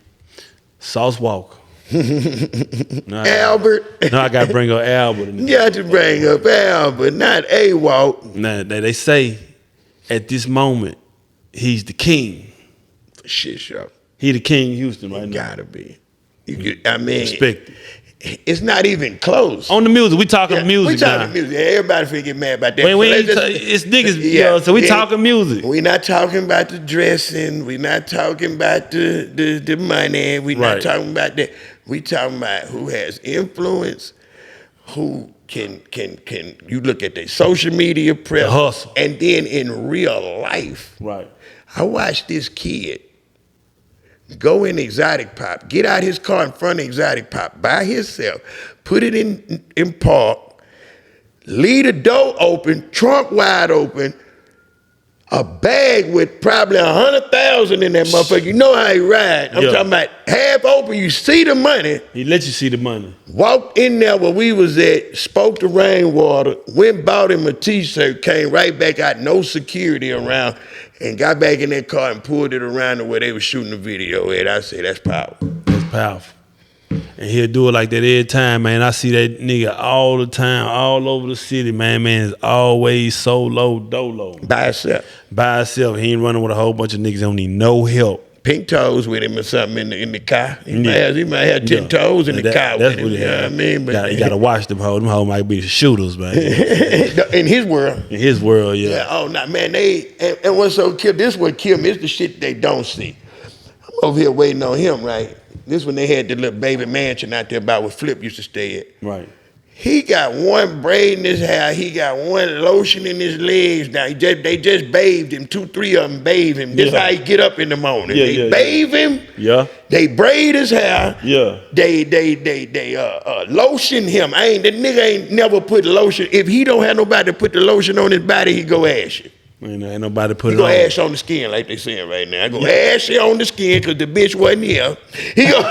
[SPEAKER 1] Sauce Walker.
[SPEAKER 2] Albert.
[SPEAKER 1] No, I got to bring up Albert.
[SPEAKER 2] You got to bring up Albert, not A-Walk.
[SPEAKER 1] Now, they say at this moment, he's the king.
[SPEAKER 2] Shit show.
[SPEAKER 1] He the king of Houston right now.
[SPEAKER 2] Gotta be. I mean,
[SPEAKER 1] respect it.
[SPEAKER 2] It's not even close.
[SPEAKER 1] On the music, we talking music.
[SPEAKER 2] We talking music. Everybody finna get mad about that.
[SPEAKER 1] It's niggas, so we talking music.
[SPEAKER 2] We not talking about the dressing. We not talking about the money. We not talking about that. We talking about who has influence, who can you look at their social media press,
[SPEAKER 1] hustle,
[SPEAKER 2] and then in real life,
[SPEAKER 1] right?
[SPEAKER 2] I watched this kid go in Exotic Pop, get out his car in front of Exotic Pop by himself, put it in park, leave the door open, trunk wide open, a bag with probably 100,000 in that motherfucker. You know how he ride. I'm talking about half open, you see the money.
[SPEAKER 1] He let you see the money.
[SPEAKER 2] Walked in there where we was at, spoke to Rainwater, went bought him a t-shirt, came right back out, no security around, and got back in that car and pulled it around to where they was shooting the video at. I say, that's powerful.
[SPEAKER 1] That's powerful. And he'll do it like that every time, man. I see that nigga all the time, all over the city, man. Man is always solo, dolo.
[SPEAKER 2] By himself.
[SPEAKER 1] By himself. He ain't running with a whole bunch of niggas. Don't need no help.
[SPEAKER 2] Pink toes with him or something in the car. He might have 10 toes in the car with him. You know what I mean? But
[SPEAKER 1] you gotta watch them hoes. Them hoes might be the shooters, man.
[SPEAKER 2] In his world.
[SPEAKER 1] In his world, yeah.
[SPEAKER 2] Oh, nah, man. And what's so kill? This what kill me. It's the shit they don't see. I'm over here waiting on him, right? This when they had the little baby mansion out there about where Flip used to stay at.
[SPEAKER 1] Right.
[SPEAKER 2] He got one braid in his hair. He got one lotion in his legs. Now they just bathed him. 2-3 of them bathed him. This how he get up in the morning. They bathe him.
[SPEAKER 1] Yeah.
[SPEAKER 2] They braid his hair.
[SPEAKER 1] Yeah.
[SPEAKER 2] They lotion him. The nigga ain't never put lotion. If he don't have nobody to put the lotion on his body, he go ashy.
[SPEAKER 1] Ain't nobody put
[SPEAKER 2] he
[SPEAKER 1] it
[SPEAKER 2] go
[SPEAKER 1] on.
[SPEAKER 2] ash on the skin like they saying right now. I go ashy on the skin because the bitch wasn't here. He go,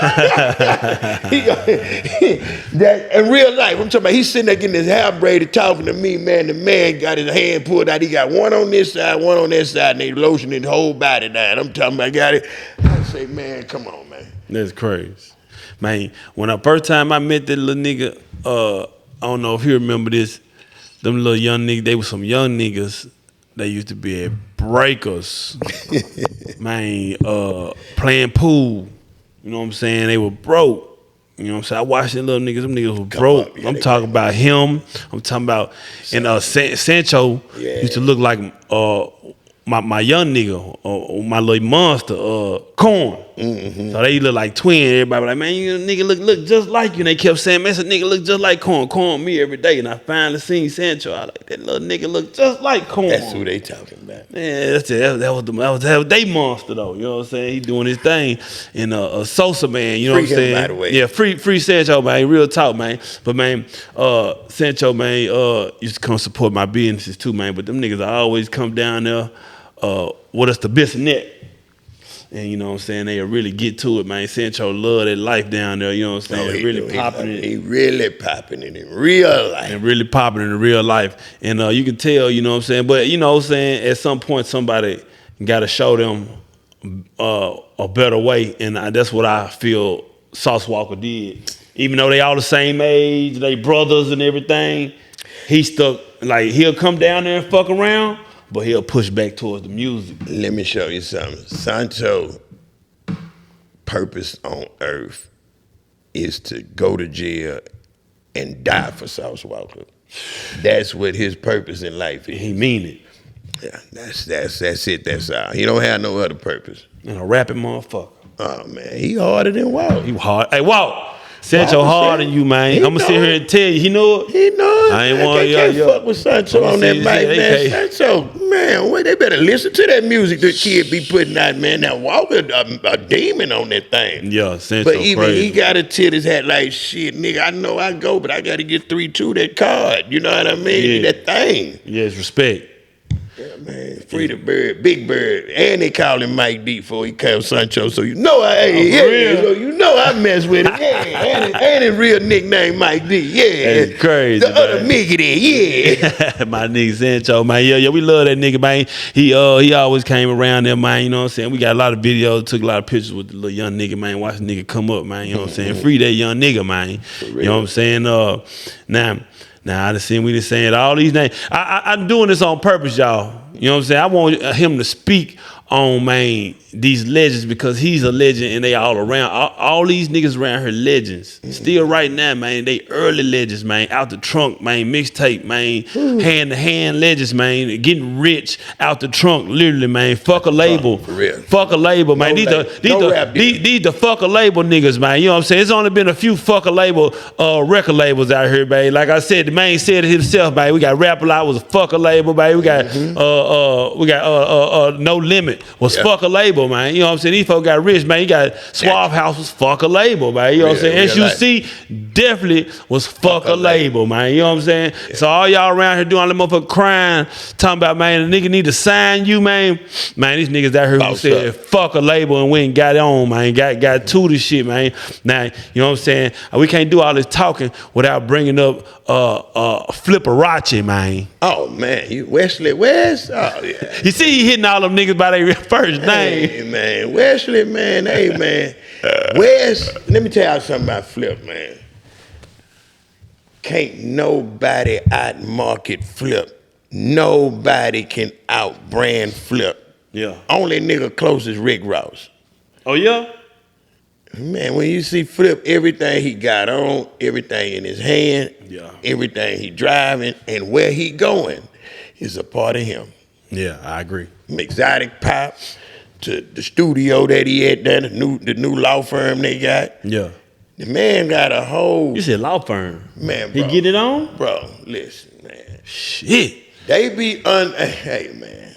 [SPEAKER 2] that in real life, I'm talking about he's sitting there getting his hair braided talking to me, man. The man got his hand pulled out. He got one on this side, one on that side, and they lotion his whole body down. I'm talking about got it. I say, man, come on, man.
[SPEAKER 1] That's crazy. Man, when the first time I met that little nigga, I don't know if you remember this, them little young niggas, they were some young niggas. They used to be at breakers, man, playing pool. You know what I'm saying? They were broke. You know what I'm saying? I watched them little niggas. Them niggas were broke. I'm talking about him. I'm talking about, and Sancho used to look like my young nigga, my little monster, Corn. Mm-hmm. So they look like twins. Everybody was like, man, you nigga look just like you. And they kept saying, man, that nigga look just like Corn me every day. And I finally seen Sancho. I like that little nigga look just like Corn.
[SPEAKER 2] That's who they talking about.
[SPEAKER 1] Yeah, that's it. That was they monster though. You know what I'm saying? He doing his thing. And Sosa, man, you know what I'm saying? By the way. Yeah, free Sancho, man. Real talk, man. But man, Sancho, man, used to come support my businesses too, man. But them niggas always come down there with us the business. And you know what I'm saying? They really get to it, man. Sancho love that life down there, you know what I'm saying? He really popping it.
[SPEAKER 2] He really popping it in real life.
[SPEAKER 1] And really popping it in real life. And you can tell, you know what I'm saying? But you know what I'm saying? At some point, somebody got to show them a better way. And that's what I feel Sauce Walker did. Even though they all the same age, they brothers and everything, he stuck, like he'll come down there and fuck around, but he'll push back towards the music.
[SPEAKER 2] Let me show you something. Sancho's purpose on earth is to go to jail and die for Sauce Walker. That's what his purpose in life is.
[SPEAKER 1] He mean it.
[SPEAKER 2] Yeah, that's it. That's all. He don't have no other purpose.
[SPEAKER 1] And a rapping motherfucker.
[SPEAKER 2] Oh man, he harder than Walt.
[SPEAKER 1] He hard. Hey, Walt. Sancho harder than you, man. I'm gonna sit here and tell you. He know it.
[SPEAKER 2] He know it.
[SPEAKER 1] I ain't want
[SPEAKER 2] can't fuck with Sancho on that mic, man. Sancho, man, they better listen to that music the kid be putting out, man. Now Walker a demon on that thing.
[SPEAKER 1] Yeah, Sancho
[SPEAKER 2] but even
[SPEAKER 1] crazy.
[SPEAKER 2] he got a tit his hat like shit, nigga. I know I go, but I got to get 3-2 that card. You know what I mean?
[SPEAKER 1] Yeah.
[SPEAKER 2] That thing.
[SPEAKER 1] Yes, respect.
[SPEAKER 2] Yeah, man. Free the bird, big bird, and they call him Mike D before he called Sancho. So you know so you know I mess with him. Yeah, and his real nickname Mike D. Yeah,
[SPEAKER 1] that's crazy.
[SPEAKER 2] The other nigga there. Yeah,
[SPEAKER 1] my nigga Sancho, man. Yeah, we love that nigga, man. He always came around there, man. You know what I'm saying? We got a lot of videos, took a lot of pictures with the little young nigga, man. Watch the nigga come up, man. You know what I'm saying? Free that young nigga, man. You know what I'm saying? Now I done seen we done saying all these names. I'm doing this on purpose, y'all. You know what I'm saying? I want him to speak on, man, these legends because he's a legend and they all around. All these niggas around here legends. Still right now, man, they early legends, man. Out the trunk, man, mixtape, man. Hand-to-hand legends, man. Getting rich out the trunk, literally, man. Fuck a label.
[SPEAKER 2] For real.
[SPEAKER 1] Fuck a label, man. These the fuck a label niggas, man. You know what I'm saying? It's only been a few fuck a label record labels out here, man. Like I said, the man said it himself, man. We got Rap A Lot was a fuck a label, man. We got No Limit was fuck a label, man. You know what I'm saying? These folks got rich, man. You got Suave House was fuck a label, man. You know what I'm saying? S.U.C. definitely was fuck a label, man. You know what I'm saying? Yeah. So all y'all around here doing all the motherfucking crying, talking about, man, the nigga need to sign you, man. Man, these niggas out here who said fuck a label and we ain't got it on, man. Got to this shit, man. Now, you know what I'm saying? We can't do all this talking without bringing up Flipperachi, man.
[SPEAKER 2] Oh man, you Wesley West? Oh yeah.
[SPEAKER 1] You see he hitting all them niggas by their first name.
[SPEAKER 2] Hey man, Wesley, man, hey man. West, let me tell you something about Flip, man. Can't nobody outmarket Flip. Nobody can outbrand Flip.
[SPEAKER 1] Yeah.
[SPEAKER 2] Only nigga closest Rick Ross.
[SPEAKER 1] Oh yeah?
[SPEAKER 2] Man, when you see Flip, everything he got on, everything in his hand, everything he driving, and where he going is a part of him.
[SPEAKER 1] Yeah, I agree.
[SPEAKER 2] From Exotic Pop to the studio that he had there, the new law firm they got.
[SPEAKER 1] Yeah.
[SPEAKER 2] The man got a whole...
[SPEAKER 1] You said law firm.
[SPEAKER 2] Man, bro.
[SPEAKER 1] He get it on?
[SPEAKER 2] Bro, listen, man.
[SPEAKER 1] Shit.
[SPEAKER 2] They be hey, man.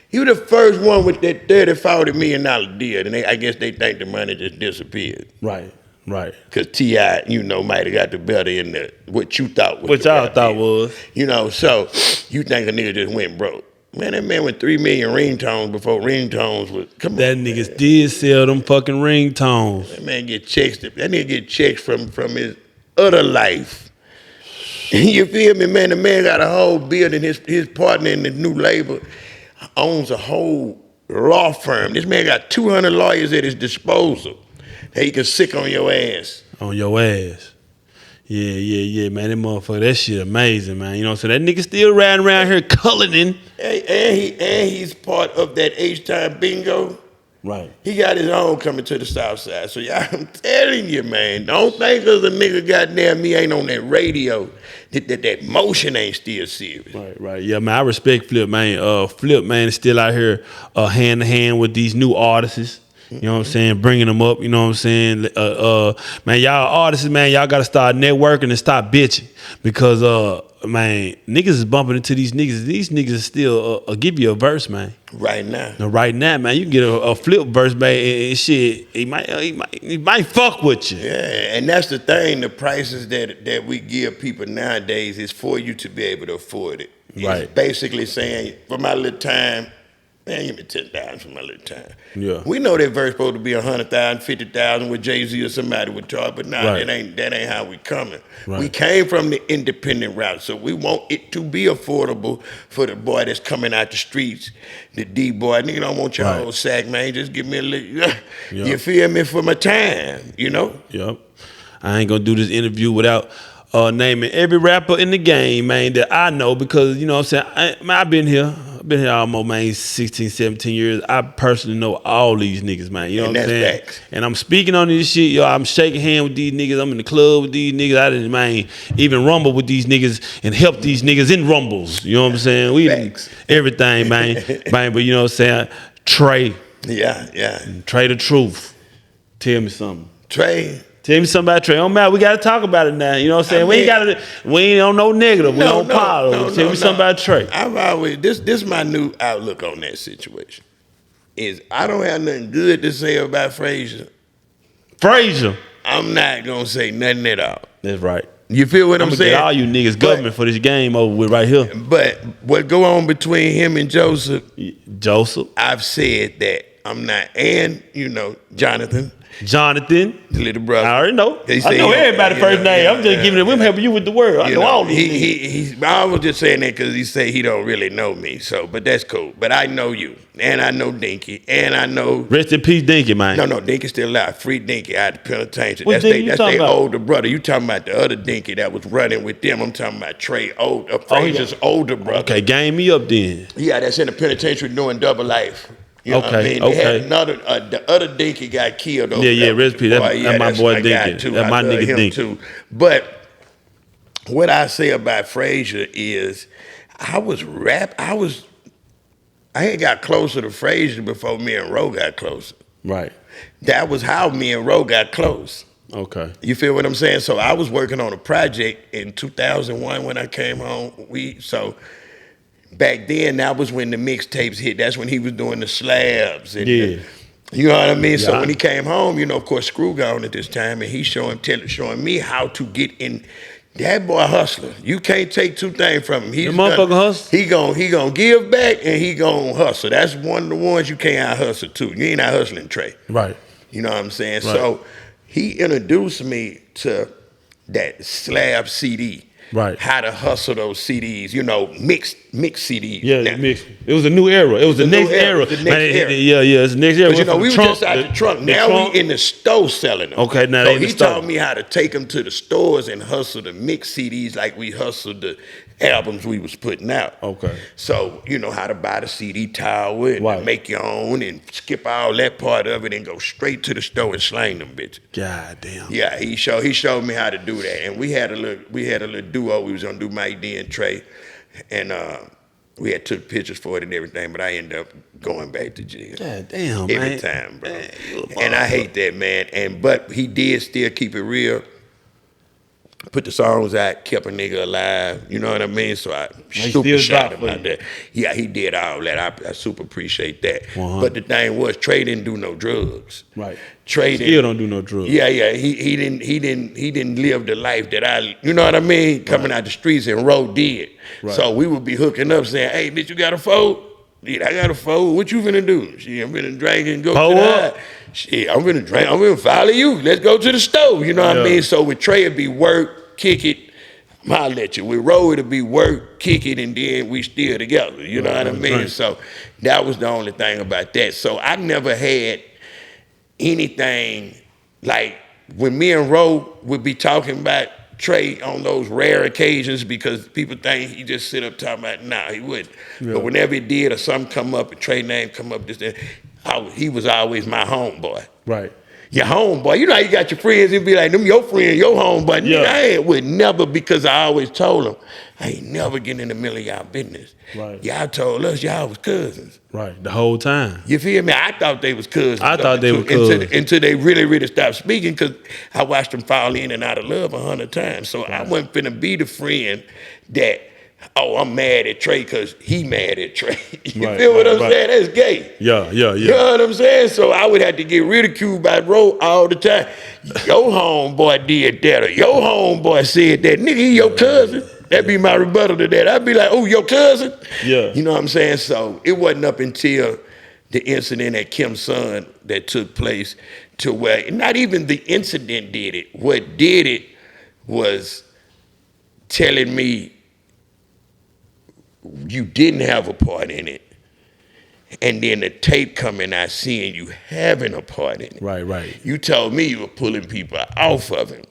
[SPEAKER 2] He was the first one with that $30-40 million deal, and I guess they think the money just disappeared.
[SPEAKER 1] Right.
[SPEAKER 2] Because T.I., you know, might have got the better in what you thought was.
[SPEAKER 1] What y'all thought was.
[SPEAKER 2] You know, so you think a nigga just went broke. Man, that man went 3 million ringtones before ringtones was. Come on,
[SPEAKER 1] that niggas did sell them fucking ringtones.
[SPEAKER 2] That man get checks. That nigga get checks from his other life. You feel me, man? The man got a whole building. His partner in the new label owns a whole law firm. This man got 200 lawyers at his disposal that he can sick on your ass.
[SPEAKER 1] On your ass. Yeah, man. That motherfucker, that shit amazing, man. You know what I'm saying? That nigga still riding around here cullin'.
[SPEAKER 2] And he's part of that H-Time bingo.
[SPEAKER 1] Right.
[SPEAKER 2] He got his own coming to the South Side. So yeah, I'm telling you, man, don't think because a nigga goddamn me ain't on that radio that motion ain't still serious.
[SPEAKER 1] Right. Yeah, man, I respect Flip, man. Flip, man, is still out here hand to hand with these new artists. You know what I'm saying? Bringing them up, you know what I'm saying? Man, y'all artists, man, y'all got to start networking and stop bitching. Because, man, niggas is bumping into these niggas. These niggas still give you a verse, man.
[SPEAKER 2] Right now.
[SPEAKER 1] Right now, man, you can get a Flip verse, man, and shit, he might fuck with you.
[SPEAKER 2] Yeah, and that's the thing. The prices that we give people nowadays is for you to be able to afford it.
[SPEAKER 1] Right.
[SPEAKER 2] It's basically saying, for my little time, man, give me $10,000 for my little time.
[SPEAKER 1] Yeah.
[SPEAKER 2] We know that verse supposed to be $100,000, $50,000 with Jay-Z or somebody would charge, but nah, that ain't how we coming. Right. We came from the independent route, so we want it to be affordable for the boy that's coming out the streets, the D-boy. Nigga don't want your whole sack, man. Just give me a little, you feel me, for my time, you know?
[SPEAKER 1] Yep. I ain't gonna do this interview without naming every rapper in the game, man, that I know because, you know what I'm saying, I've been here. I've been here almost, man, 16, 17 years. I personally know all these niggas, man. You know what I'm saying?
[SPEAKER 2] Facts.
[SPEAKER 1] And I'm speaking on this shit, yo. I'm shaking hands with these niggas. I'm in the club with these niggas. I didn't, man, even rumble with these niggas and help these niggas in rumbles. You know what I'm saying? We everything, man. Man, but you know what I'm saying? Trae.
[SPEAKER 2] Yeah.
[SPEAKER 1] Trae the truth. Tell me something.
[SPEAKER 2] Trae.
[SPEAKER 1] Tell me something about Trae. Oh man, we gotta talk about it now. You know what I'm saying? We ain't on no negative. We on positive. Tell me something about Trae.
[SPEAKER 2] I've always this my new outlook on that situation. Is I don't have nothing good to say about Frazier. I'm not gonna say nothing at all.
[SPEAKER 1] That's right.
[SPEAKER 2] You feel what I'm saying?
[SPEAKER 1] Get all you niggas government for this game over with right here.
[SPEAKER 2] But what go on between him and Joseph?
[SPEAKER 1] I've
[SPEAKER 2] said that I'm not, and you know, Jonathan, the little brother.
[SPEAKER 1] I already know. I know everybody's first name. I'm just giving it. We're helping you with the word. I know all these.
[SPEAKER 2] I was just saying that because he say he don't really know me. So, but that's cool. But I know you, and I know Dinky, and I know.
[SPEAKER 1] Rest in peace, Dinky, man.
[SPEAKER 2] No, Dinky's still alive. Free Dinky out of the penitentiary.
[SPEAKER 1] What
[SPEAKER 2] That's their older brother. You talking about the other Dinky that was running with them? I'm talking about Trae, Frazier's older brother.
[SPEAKER 1] Okay, game me up then.
[SPEAKER 2] Yeah, that's in the penitentiary doing double life. You know what I mean? They had another, the other Dinky got killed over
[SPEAKER 1] Yeah, recipe. That's my boy Dinky. That's my nigga Dinky.
[SPEAKER 2] Too. But what I say about Frazier is I had got closer to Frazier before me and Ro got closer.
[SPEAKER 1] Right.
[SPEAKER 2] That was how me and Ro got close.
[SPEAKER 1] Okay.
[SPEAKER 2] You feel what I'm saying? So I was working on a project in 2001 when I came home. So back then, that was when the mixtapes hit. That's when he was doing the slabs. And you know what I mean? Yeah. So when he came home, of course, Screw gone at this time, and he's showing me how to get in. That boy hustler. You can't take two things from him.
[SPEAKER 1] The motherfucker hustle.
[SPEAKER 2] He gonna give back and he gonna hustle. That's one of the ones you can't out hustle too. You ain't out hustling Trae.
[SPEAKER 1] Right.
[SPEAKER 2] You know what I'm saying?
[SPEAKER 1] Right.
[SPEAKER 2] So he introduced me to that slab CD.
[SPEAKER 1] Right.
[SPEAKER 2] How to hustle those CDs, mixed CDs.
[SPEAKER 1] Yeah, mixed. It was a new era. It was the next era.
[SPEAKER 2] It's the next era.
[SPEAKER 1] It's the next era.
[SPEAKER 2] But we were just out the trunk. Now we in the store selling them.
[SPEAKER 1] Okay, now
[SPEAKER 2] so he taught me how to take them to the stores and hustle the mixed CDs like we hustled the albums we was putting out.
[SPEAKER 1] Okay.
[SPEAKER 2] So you know how to buy the CD tower and make your own and skip all that part of it and go straight to the store and slang them bitches.
[SPEAKER 1] God damn.
[SPEAKER 2] Yeah, he showed me how to do that, and we had a little duo. We was gonna do Mike D and Trae, and we had took pictures for it and everything. But I ended up going back to jail.
[SPEAKER 1] God damn,
[SPEAKER 2] every time, bro. And I hate that, man. But he did still keep it real. Put the songs out, kept a nigga alive. You know what I mean? So I super shot him out there. Yeah, he did all that. I super appreciate that. 100. But the thing was, Trae didn't do no drugs.
[SPEAKER 1] Right.
[SPEAKER 2] Trae
[SPEAKER 1] still don't do no drugs.
[SPEAKER 2] Yeah. He didn't live the life that I. You know what I mean? Coming out the streets and Ro did. Right. So we would be hooking up, saying, "Hey, bitch, you got a phone? Yeah, I got a phone. What you finna do? Shit, I'm finna drink and go to the high. Shit, I'm finna drink. I'm finna follow you. Let's go to the stove. You know what I mean? So with Trae, it'd be work, kick it. I'll let you. With Ro, it'd be work, kick it, and then we still together. You know what I mean? Right. So that was the only thing about that. So I never had anything like when me and Ro would be talking about Trae on those rare occasions, because people think he just sit up talking about, nah, he wouldn't. Yeah. But whenever he did or something come up, a Trae name come up, he was always my homeboy.
[SPEAKER 1] Right.
[SPEAKER 2] Your homeboy. You know how you got your friends and be like, them your friend, your homeboy. Yeah. I would never, because I always told them, I ain't never getting in the middle of y'all business.
[SPEAKER 1] Right.
[SPEAKER 2] Y'all told us y'all was cousins.
[SPEAKER 1] Right. The whole time.
[SPEAKER 2] You feel me? I thought they was cousins.
[SPEAKER 1] I thought they were cousins.
[SPEAKER 2] Until they really, really stopped speaking, because I watched them fall in and out of love 100 times. So I wasn't finna be the friend that, oh, I'm mad at Trae because he mad at Trae. You feel what I'm saying? That's gay.
[SPEAKER 1] Yeah.
[SPEAKER 2] You know what I'm saying? So I would have to get ridiculed by Ro all the time. Your homeboy did that, or your homeboy said that. Nigga, he your cousin. That'd be my rebuttal to that. I'd be like, oh, your cousin?
[SPEAKER 1] Yeah.
[SPEAKER 2] You know what I'm saying? So it wasn't up until the incident at Kim's son that took place to where, not even the incident did it. What did it was telling me, you didn't have a part in it. And then the tape coming out seeing you having a part in it.
[SPEAKER 1] Right.
[SPEAKER 2] You told me you were pulling people off of him.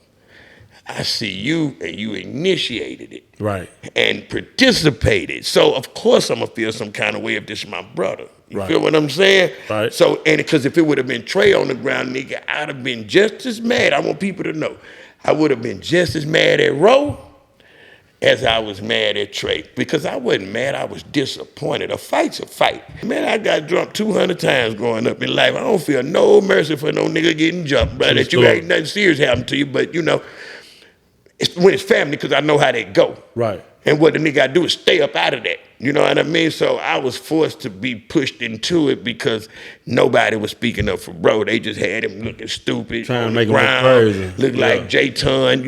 [SPEAKER 2] I see you, and you initiated it.
[SPEAKER 1] Right.
[SPEAKER 2] And participated. So of course I'm gonna feel some kind of way if this is my brother. You feel what I'm saying?
[SPEAKER 1] Right.
[SPEAKER 2] So, and because if it would have been Trae on the ground, nigga, I'd have been just as mad. I want people to know. I would have been just as mad at Ro as I was mad at Trae, because I wasn't mad, I was disappointed. A fight's a fight. Man, I got jumped 200 times growing up in life. I don't feel no mercy for no nigga getting jumped, bro. That you ain't nothing serious happen to you, but when it's family, because I know how they go.
[SPEAKER 1] Right.
[SPEAKER 2] And what the nigga got to do is stay up out of that. You know what I mean? So I was forced to be pushed into it because nobody was speaking up for Ro. They just had him looking stupid.
[SPEAKER 1] Trying to make him look crazy.
[SPEAKER 2] Look like J-Ton,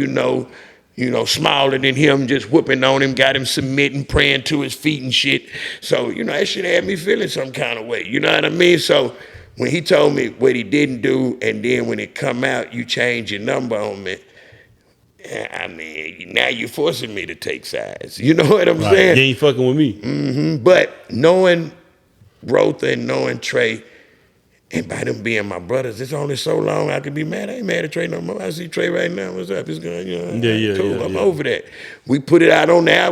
[SPEAKER 2] smaller than him, just whooping on him, got him submitting, praying to his feet and shit. So, that shit had me feeling some kind of way. You know what I mean? So when he told me what he didn't do, and then when it come out, you change your number on me, I mean, now you're forcing me to take sides. You know what I'm saying?
[SPEAKER 1] You ain't fucking with me.
[SPEAKER 2] Mm-hmm. But knowing Rotha and knowing Trae, And by them being my brothers, it's only so long I can be mad. I ain't mad at Trae no more. I see Trae right now. What's up? It's good. Cool. I'm over that. We put it out on there.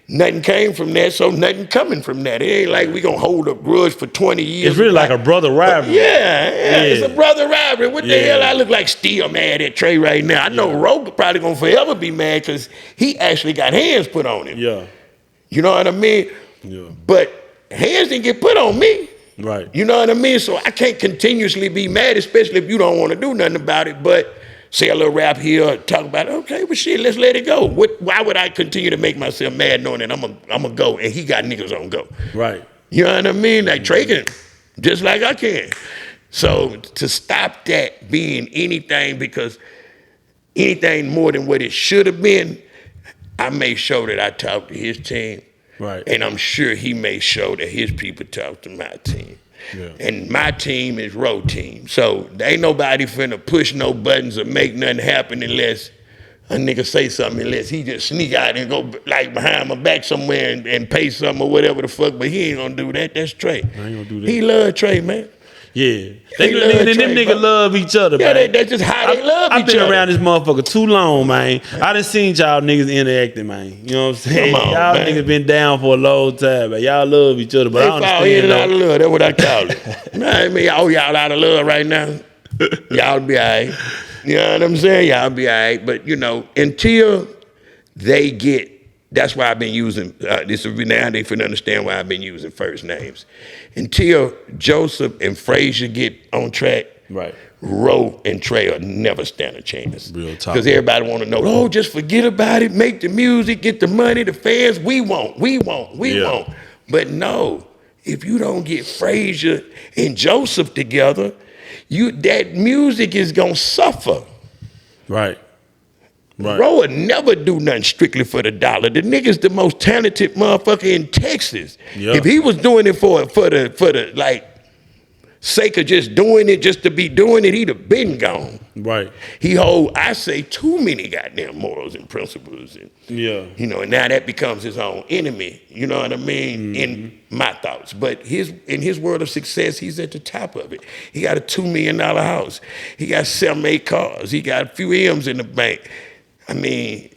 [SPEAKER 2] Nothing came from that, so nothing coming from that. It ain't like we gonna hold a grudge for 20 years.
[SPEAKER 1] It's really like a brother rivalry.
[SPEAKER 2] It's a brother rivalry. What the hell? I look like still mad at Trae right now. I know Ro probably gonna forever be mad because he actually got hands put on him.
[SPEAKER 1] Yeah.
[SPEAKER 2] You know what I mean?
[SPEAKER 1] Yeah.
[SPEAKER 2] But hands didn't get put on me.
[SPEAKER 1] Right.
[SPEAKER 2] You know what I mean? So I can't continuously be mad, especially if you don't want to do nothing about it, but say a little rap here, talk about it. Okay, well shit, let's let it go. Why would I continue to make myself mad knowing that I'm a go and he got niggas on go?
[SPEAKER 1] Right.
[SPEAKER 2] You know what I mean? Like Trae can, just like I can. So to stop that being anything, because anything more than what it should have been, I made sure that I talked to his team.
[SPEAKER 1] Right.
[SPEAKER 2] And I'm sure he made sure that his people talk to my team.
[SPEAKER 1] Yeah.
[SPEAKER 2] And my team is Ro team. So there ain't nobody finna push no buttons or make nothing happen unless a nigga say something, unless he just sneak out and go like behind my back somewhere and pay something or whatever the fuck, but he ain't gonna do that. That's Trae.
[SPEAKER 1] I ain't gonna do that.
[SPEAKER 2] He love Trae, man.
[SPEAKER 1] Yeah.
[SPEAKER 2] Them
[SPEAKER 1] niggas love each other,
[SPEAKER 2] yeah,
[SPEAKER 1] man.
[SPEAKER 2] that's just how they love each other.
[SPEAKER 1] I've been around this motherfucker too long, man. I done seen y'all niggas interacting, man. You know what I'm saying?
[SPEAKER 2] Come on,
[SPEAKER 1] y'all
[SPEAKER 2] man.
[SPEAKER 1] niggas been down for a long time, man. Y'all love each other, but I
[SPEAKER 2] They fall in and out
[SPEAKER 1] understand.
[SPEAKER 2] of love. That's what I call it. I mean, y'all out of love right now. Y'all be all right. You know what I'm saying? Y'all be all right. But, until they get, that's why I've been using, now they finna understand why I've been using first names. Until Joseph and Frazier get on track,
[SPEAKER 1] Right.
[SPEAKER 2] Ro and Trey will never stand a chance.
[SPEAKER 1] Real talk.
[SPEAKER 2] Because everybody want to know, just forget about it, make the music, get the money, the fans, we won't. But no, if you don't get Frazier and Joseph together, that music is going to suffer.
[SPEAKER 1] Right. Right.
[SPEAKER 2] Ro would never do nothing strictly for the dollar. The nigga's the most talented motherfucker in Texas.
[SPEAKER 1] Yeah.
[SPEAKER 2] If he was doing it for the like sake of just doing it, just to be doing it, he'd have been gone.
[SPEAKER 1] Right.
[SPEAKER 2] He hold, I say, too many goddamn morals and principles, and and now that becomes his own enemy. You know what I mean? In my thoughts, but in his world of success, he's at the top of it. He got a $2 million house. He got 7-8 cars. He got a few M's in the bank. I mean,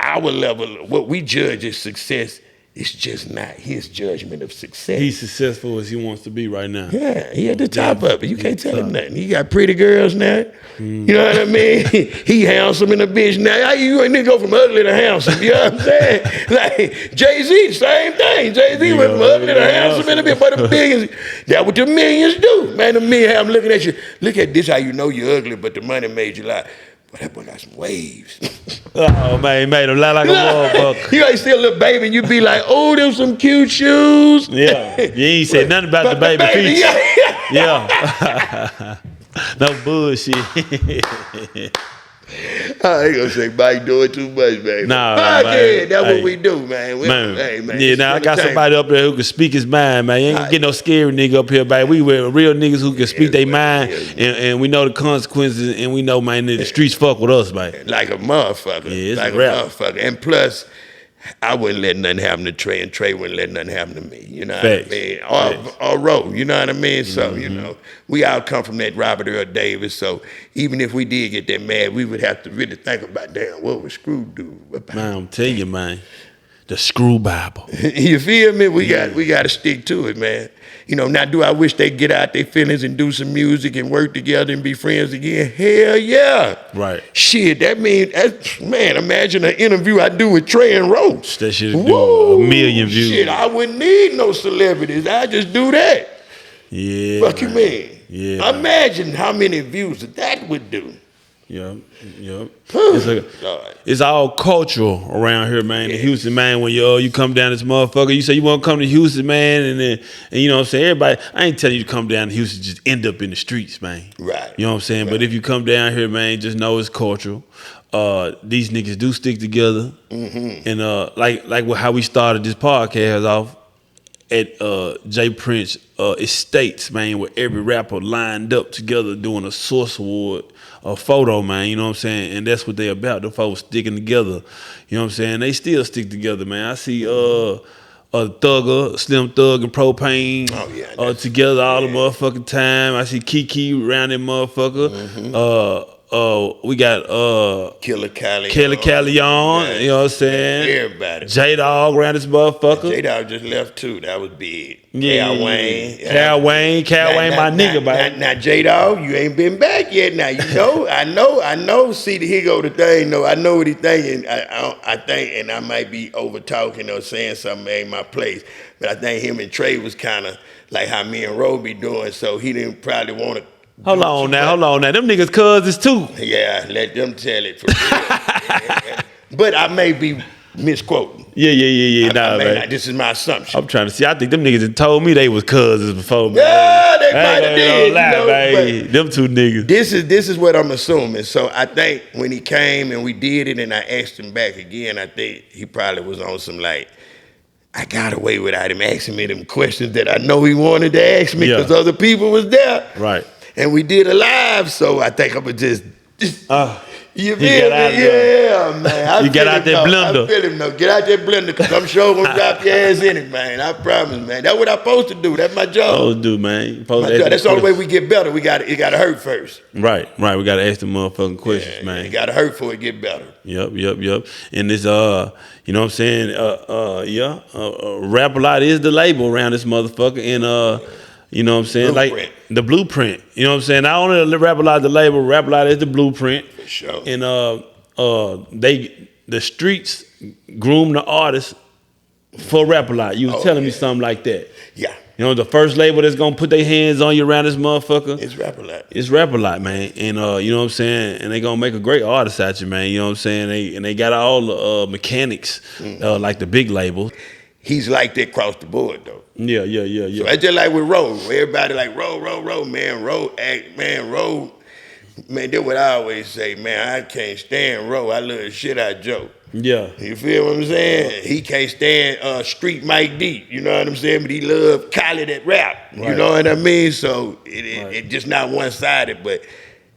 [SPEAKER 2] our level, what we judge as success, is just not his judgment of success.
[SPEAKER 1] He's successful as he wants to be right now.
[SPEAKER 2] Yeah, he at the top of it. You can't tell him nothing. He got pretty girls now. You know what I mean? He handsome in a bitch now. You a nigga go from ugly to handsome. You know what I'm saying? Like Jay-Z, same thing. Jay-Z went from ugly to handsome in a bitch. But the millions, that's what the millions do. Man, the millions have them looking at you. Look at this, how you know you're ugly, but the money made you lie. But that boy got some waves.
[SPEAKER 1] Oh, man, he made him lie like a motherfucker.
[SPEAKER 2] You ain't still a little baby and you be like, oh, them some cute shoes.
[SPEAKER 1] Yeah. You ain't said nothing about the baby features. Yeah. No bullshit.
[SPEAKER 2] I ain't gonna say Mike doing too much, man.
[SPEAKER 1] Nah,
[SPEAKER 2] man.
[SPEAKER 1] Man.
[SPEAKER 2] That's what we do, man. Man.
[SPEAKER 1] Yeah, now I got somebody up there who can speak his mind, man. You ain't gonna get no scary nigga up here, man. We were real niggas who can speak their mind, and we know the consequences, and we know, man, that the streets fuck with us, man.
[SPEAKER 2] Like a motherfucker.
[SPEAKER 1] Yeah, it's
[SPEAKER 2] like
[SPEAKER 1] a rap.
[SPEAKER 2] Motherfucker. And plus, I wouldn't let nothing happen to Trae, and Trae wouldn't let nothing happen to me. You know
[SPEAKER 1] Facts.
[SPEAKER 2] what I mean? Or Ro, you know what I mean? So, we all come from that Robert Earl Davis. So even if we did get that mad, we would have to really think about, damn, what would Screw do about
[SPEAKER 1] Man, I'm telling you, man. The Screw Bible.
[SPEAKER 2] You feel me? We got to stick to it, man. Now do I wish they'd get out their feelings and do some music and work together and be friends again? Hell yeah.
[SPEAKER 1] Right.
[SPEAKER 2] Shit, that means, man, imagine an interview I do with Trae and Ro.
[SPEAKER 1] That shit do 1 million views.
[SPEAKER 2] Shit, I wouldn't need no celebrities. I just do that.
[SPEAKER 1] Yeah.
[SPEAKER 2] Fuck you mean?
[SPEAKER 1] Yeah.
[SPEAKER 2] Imagine how many views that would do.
[SPEAKER 1] Yep. It's all cultural around here, man. In Houston, man, when you come down this motherfucker, you say you want to come to Houston, man, and you know what I'm saying? Everybody, I ain't telling you to come down to Houston, just end up in the streets, man.
[SPEAKER 2] Right.
[SPEAKER 1] You know what I'm saying?
[SPEAKER 2] Right.
[SPEAKER 1] But if you come down here, man, just know it's cultural. These niggas do stick together. And like how we started this podcast off at Jay Prince Estates, man, where every rapper lined up together doing a Source Award photo, man, you know what I'm saying? And that's what they about, the folks sticking together. You know what I'm saying? They still stick together, man. I see Thugger, Slim Thug, and Propane.
[SPEAKER 2] Oh, yeah,
[SPEAKER 1] Together all the motherfucking time. I see Kiki around that motherfucker. We got
[SPEAKER 2] Killer Cali
[SPEAKER 1] on, you know what I'm saying?
[SPEAKER 2] Everybody.
[SPEAKER 1] J-Dog around this motherfucker.
[SPEAKER 2] J-Dog just left too. That was big.
[SPEAKER 1] Yeah.
[SPEAKER 2] Cal Wayne.
[SPEAKER 1] Cal Wayne, my nigga, baby.
[SPEAKER 2] Now, J-Dog, you ain't been back yet. Now, you know, I know. See, here go the thing, though. I know what he thinking. I think, and I might be over talking or saying something ain't my place, but I think him and Trae was kind of like how me and Ro be doing, so he didn't probably want to.
[SPEAKER 1] Hold on now. Them niggas cousins too.
[SPEAKER 2] Yeah, let them tell it for real. But I may be misquoting.
[SPEAKER 1] Yeah. Man.
[SPEAKER 2] This is my assumption.
[SPEAKER 1] I'm trying to see. I think them niggas had told me they was cousins before. Man.
[SPEAKER 2] Yeah, they might have did.
[SPEAKER 1] Them two niggas.
[SPEAKER 2] This is what I'm assuming. So I think when he came and we did it and I asked him back again, I think he probably was on some like, I got away without him asking me them questions that I know he wanted to ask me because other people was there.
[SPEAKER 1] Right.
[SPEAKER 2] And we did a live, so I think I'm going to just you feel me? Yeah, man.
[SPEAKER 1] You get out that blender.
[SPEAKER 2] I feel him, though. Get out that blender, because I'm sure going to drop your ass in it, man. I promise, man. That's what I'm supposed to do. That's my job.
[SPEAKER 1] Oh, do, man.
[SPEAKER 2] That's the only way we get better. It got to hurt first.
[SPEAKER 1] Right. We got to ask the motherfucking questions, man.
[SPEAKER 2] It got to hurt for it to get better.
[SPEAKER 1] Yep. And this, you know what I'm saying? Rap A Lot is the label around this motherfucker. And, you know what I'm saying?
[SPEAKER 2] Blueprint.
[SPEAKER 1] Like the blueprint. You know what I'm saying? Not only Rap A Lot the label, Rap A Lot is the blueprint.
[SPEAKER 2] For sure.
[SPEAKER 1] And the streets groom the artists for Rap A Lot. You was telling me something like that.
[SPEAKER 2] Yeah.
[SPEAKER 1] You know, the first label that's gonna put their hands on you around this motherfucker.
[SPEAKER 2] It's Rap A Lot.
[SPEAKER 1] It's Rap A Lot, man. And you know what I'm saying? And they gonna make a great artist out you, man. You know what I'm saying? They got all the mechanics, like the big label.
[SPEAKER 2] He's like that across the board, though.
[SPEAKER 1] Yeah.
[SPEAKER 2] So it's just like with Ro. Everybody like Ro, man. Ro, man, that's what I always say, man. I can't stand Ro. I love the shit out of Joe.
[SPEAKER 1] Yeah.
[SPEAKER 2] You feel what I'm saying? He can't stand Street Mike D. You know what I'm saying? But he love Khaled at rap. Right. You know what I mean? So it just not one-sided, but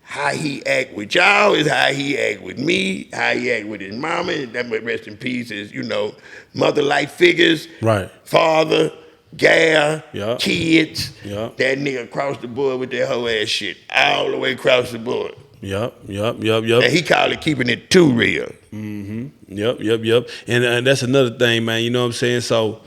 [SPEAKER 2] how he act with y'all is how he act with me, how he act with his mama. That rest in peace is, you know, mother-like figures.
[SPEAKER 1] Right.
[SPEAKER 2] Father, gal, kids.
[SPEAKER 1] Yeah.
[SPEAKER 2] That nigga across the board with that whole ass shit. All the way across the board.
[SPEAKER 1] Yep.
[SPEAKER 2] And he called it keeping it too real.
[SPEAKER 1] Yep. And that's another thing, man. You know what I'm saying? So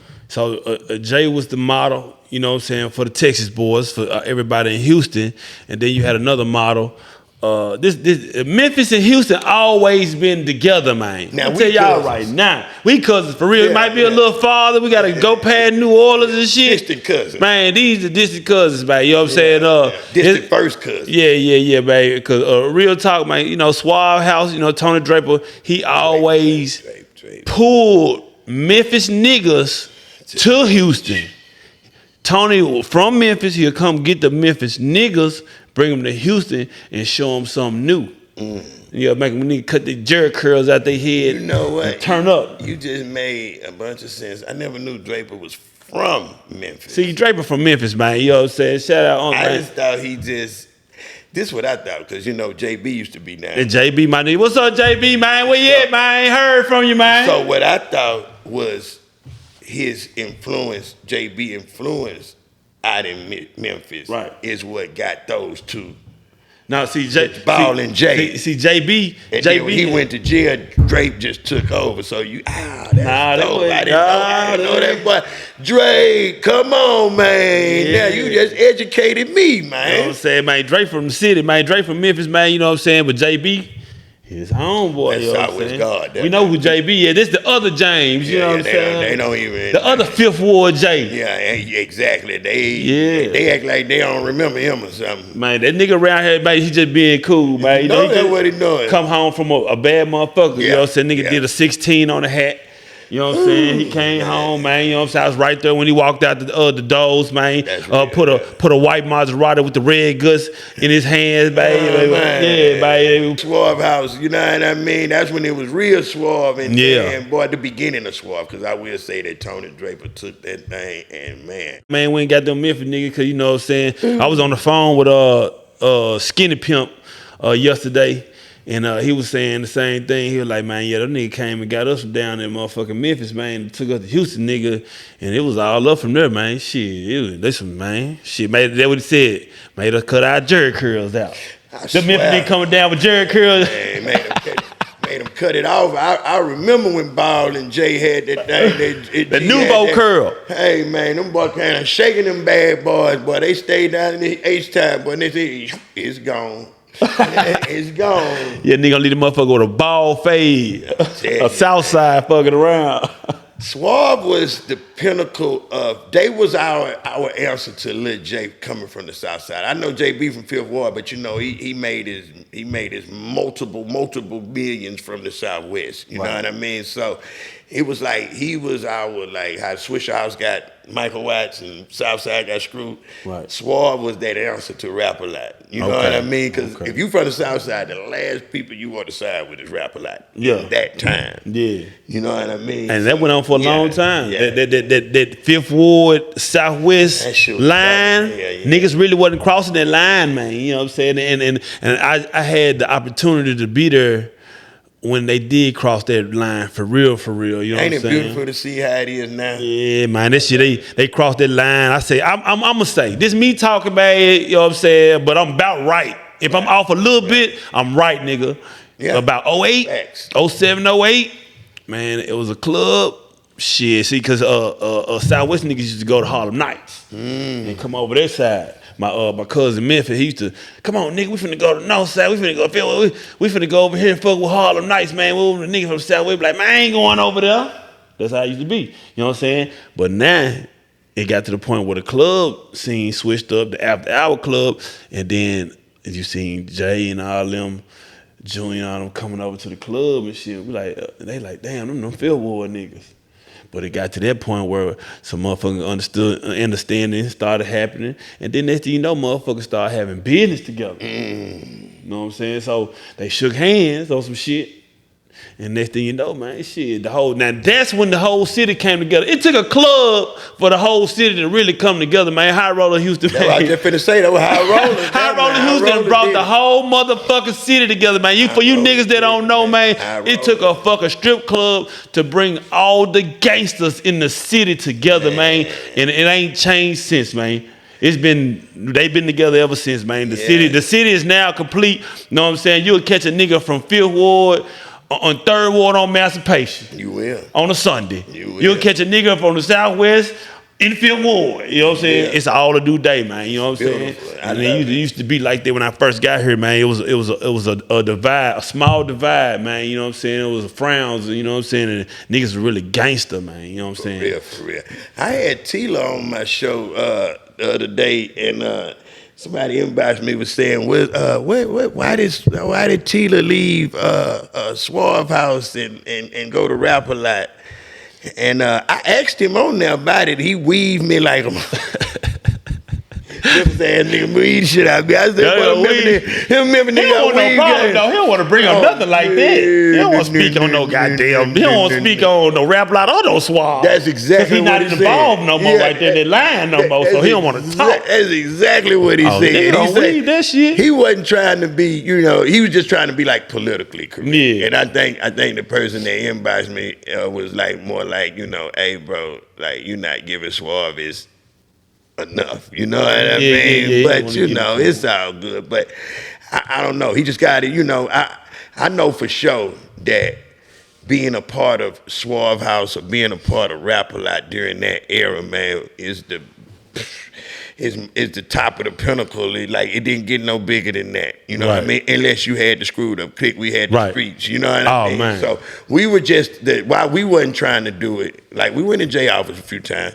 [SPEAKER 1] Jay was the model, you know what I'm saying, for the Texas boys, for everybody in Houston. And then you had another model. This Memphis and Houston always been together, man.
[SPEAKER 2] Now,
[SPEAKER 1] I'll tell y'all right now, we cousins for real. It might be a little farther. We gotta go past New Orleans and shit.
[SPEAKER 2] Distant cousins,
[SPEAKER 1] man. These are distant cousins, man. You know what I'm saying?
[SPEAKER 2] Distant first cousins.
[SPEAKER 1] Yeah, man. Because real talk, man. You know, Suave house. You know, Tony Draper. He always pulled Memphis niggas to Houston. Tony from Memphis, he'll come get the Memphis niggas, bring them to Houston, and show them something new. Yeah, make them nigga cut their jerry curls out their head.
[SPEAKER 2] You know what?
[SPEAKER 1] Turn up.
[SPEAKER 2] You just made a bunch of sense. I never knew Draper was from Memphis.
[SPEAKER 1] See, Draper from Memphis, man. You know what I'm saying? Shout out on
[SPEAKER 2] I just thought this is what I thought, because, you know, JB used to be now.
[SPEAKER 1] And JB, my nigga. What's up, JB, man? Where you at, man? I ain't heard from you, man.
[SPEAKER 2] So what I thought was his influence, JB influence out in Memphis,
[SPEAKER 1] right,
[SPEAKER 2] is what got those two.
[SPEAKER 1] Now, see,
[SPEAKER 2] Ball and Jay.
[SPEAKER 1] See, JB,
[SPEAKER 2] he went to jail. Drape just took over. So dope. I didn't know that boy. Drape, come on, man. Yeah. Now you just educated me, man.
[SPEAKER 1] You know what I'm saying, man? Drape from the city, man. Drape from Memphis, man. You know what I'm saying? But JB, his homeboy.
[SPEAKER 2] That's
[SPEAKER 1] you know what I'm saying?
[SPEAKER 2] God.
[SPEAKER 1] We know who JB is. This the other James. You know what I'm saying?
[SPEAKER 2] They don't even.
[SPEAKER 1] The other Fifth Ward J.
[SPEAKER 2] Yeah, exactly. They act like they don't remember him or something.
[SPEAKER 1] Man, that nigga around here, man, he just being cool, man.
[SPEAKER 2] You know that's what he doing.
[SPEAKER 1] Come home from a bad motherfucker. You know what I'm saying? Nigga did a 16 on the hat. You know what I'm saying? He came home, man. You know what I'm saying? I was right there when he walked out the doors, man. Put a white Maserati with the red guts in his hands, baby. Yeah, baby.
[SPEAKER 2] Suave house, you know what I mean? That's when it was real Suave. And boy, at the beginning of Suave, because I will say that Tony Draper took that thing, and man,
[SPEAKER 1] we ain't got them Memphis niggas, because you know what I'm saying? I was on the phone with Skinny Pimp yesterday. And he was saying the same thing. He was like, man, yeah, that nigga came and got us from down in motherfucking Memphis, man. Took us to Houston, nigga. And it was all up from there, man. Shit, listen, man. Shit, that's what he said. Made us cut our jerry curls out. The Memphis nigga coming down with jerry curls.
[SPEAKER 2] Hey, made him cut it off. I remember when Ball and Jay had that thing.
[SPEAKER 1] The Nouveau curl.
[SPEAKER 2] Hey, man, them boys kind of shaking them bad boys, boy. They stayed down in the H-time, but they say, it's gone. It's gone.
[SPEAKER 1] Yeah, nigga gonna leave the motherfucker with a ball fade. A south side fucking around.
[SPEAKER 2] Suave was the pinnacle of, they was our answer to Lil J coming from the south side. I know JB from Fifth Ward, but you know, he made his multiple millions from the Southwest. You know what I mean? So it was like, he was our, like how Swisher House got Michael Watts and Southside got screwed.
[SPEAKER 1] Right.
[SPEAKER 2] Suave was that answer to Rap-A-Lot. You know what I mean? Because if you from the south side, the last people you want to side with is Rap-A-Lot.
[SPEAKER 1] Yeah.
[SPEAKER 2] That time.
[SPEAKER 1] Yeah.
[SPEAKER 2] You know what I mean?
[SPEAKER 1] And that went on for a long time.
[SPEAKER 2] Yeah.
[SPEAKER 1] That Fifth Ward, Southwest line, niggas really wasn't crossing that line, man. You know what I'm saying? And I had the opportunity to be there when they did cross that line for real, you know
[SPEAKER 2] Ain't
[SPEAKER 1] what I'm saying?
[SPEAKER 2] Ain't it beautiful to see how it is now?
[SPEAKER 1] Yeah, man, that shit, they crossed that line. I say, I'm gonna say, this me talking about it, you know what I'm saying, but I'm about right. If I'm off a little bit, I'm right, nigga. Yeah. About 08, 07, 08, man, it was a club. Shit, see, because Southwest niggas used to go to Harlem Nights and come over that side. My cousin Memphis, he used to, come on, nigga, we finna go to the north side. We finna go over here and fuck with Harlem Nights, man. We the nigga from the south, we be like, man, I ain't going over there. That's how it used to be. You know what I'm saying? But now, it got to the point where the club scene switched up, the after hour club, and then you seen Jay and all them, Junior and all them coming over to the club and shit. We like, they like, damn, them Field Ward niggas. But it got to that point where some motherfuckers understanding started happening. And then next thing you know, motherfuckers started having business together. You know what I'm saying? So they shook hands on some shit. And next thing you know, man, shit, now that's when the whole city came together. It took a club for the whole city to really come together, man. High Roller Houston, man.
[SPEAKER 2] I was just finna say that was High Roller.
[SPEAKER 1] High Roller Houston brought the whole motherfucking city together, man. For you niggas that don't know, man, it took a fucking strip club to bring all the gangsters in the city together, man. And it ain't changed since, man. They've been together ever since, man. The city is now complete. You know what I'm saying? You'll catch a nigga from Fifth Ward on 3rd Ward on Emancipation.
[SPEAKER 2] You will.
[SPEAKER 1] On a Sunday. You'll catch a nigga from the Southwest in Fifth Ward. You know what I'm saying? Yeah. It's all a new day, man. You know what I'm saying? And it used to be like that when I first got here, man. It was a divide, a small divide, man. You know what I'm saying? It was frowns, you know what I'm saying? And niggas were really gangster, man. You know what I'm saying?
[SPEAKER 2] For real. I had Tila on my show the other day, and somebody inboxed me was saying, why did Tila leave Suave House and go to Rap-A-Lot? And I asked him on there about it. He weaved me like a nigga weed shit out. I said, remember nigga. He don't want no problem, though.
[SPEAKER 1] He don't want to bring up nothing like that. He don't want to speak on no goddamn. He don't want to speak on no Rap-A-Lot or no Suave.
[SPEAKER 2] That's exactly what he said.
[SPEAKER 1] He's not involved no more right there. That line no more, so he don't want to talk.
[SPEAKER 2] That's exactly what he said.
[SPEAKER 1] He said
[SPEAKER 2] that shit. He wasn't trying to be, he was just trying to be like politically correct.
[SPEAKER 1] Yeah.
[SPEAKER 2] And I think the person that inboxed me was like more like, hey bro, like you not giving Suave his enough, you know what I mean? But it's all good. But I don't know. He just got it. I know for sure that being a part of Suave House or being a part of Rap-A-Lot during that era, man, is the top of the pinnacle. Like it didn't get no bigger than that. You know what I mean? Unless you had the screwed up click, we had the streets. You know what I mean?
[SPEAKER 1] Man.
[SPEAKER 2] So we were just while we wasn't trying to do it. Like we went in Jay office a few times.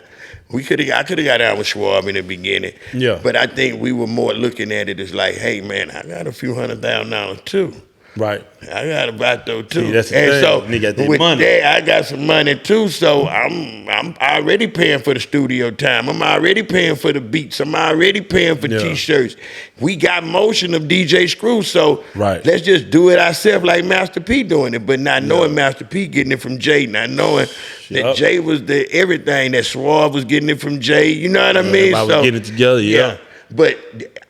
[SPEAKER 2] I could have got down with Schwab in the beginning. Yeah. But I think we were more looking at it as like, hey man, I got a few $100,000 too.
[SPEAKER 1] Right.
[SPEAKER 2] I got a bato too.
[SPEAKER 1] See, that's the thing.
[SPEAKER 2] So
[SPEAKER 1] Nigga got that
[SPEAKER 2] with
[SPEAKER 1] money.
[SPEAKER 2] that, I got some money too. So I'm already paying for the studio time. I'm already paying for the beats. I'm already paying for t-shirts. We got motion of DJ Screw. So let's just do it ourselves like Master P doing it. But not knowing Master P getting it from Jay. Not knowing that Jay was the everything. That Suave was getting it from Jay. You know what I mean?
[SPEAKER 1] So getting it together,
[SPEAKER 2] But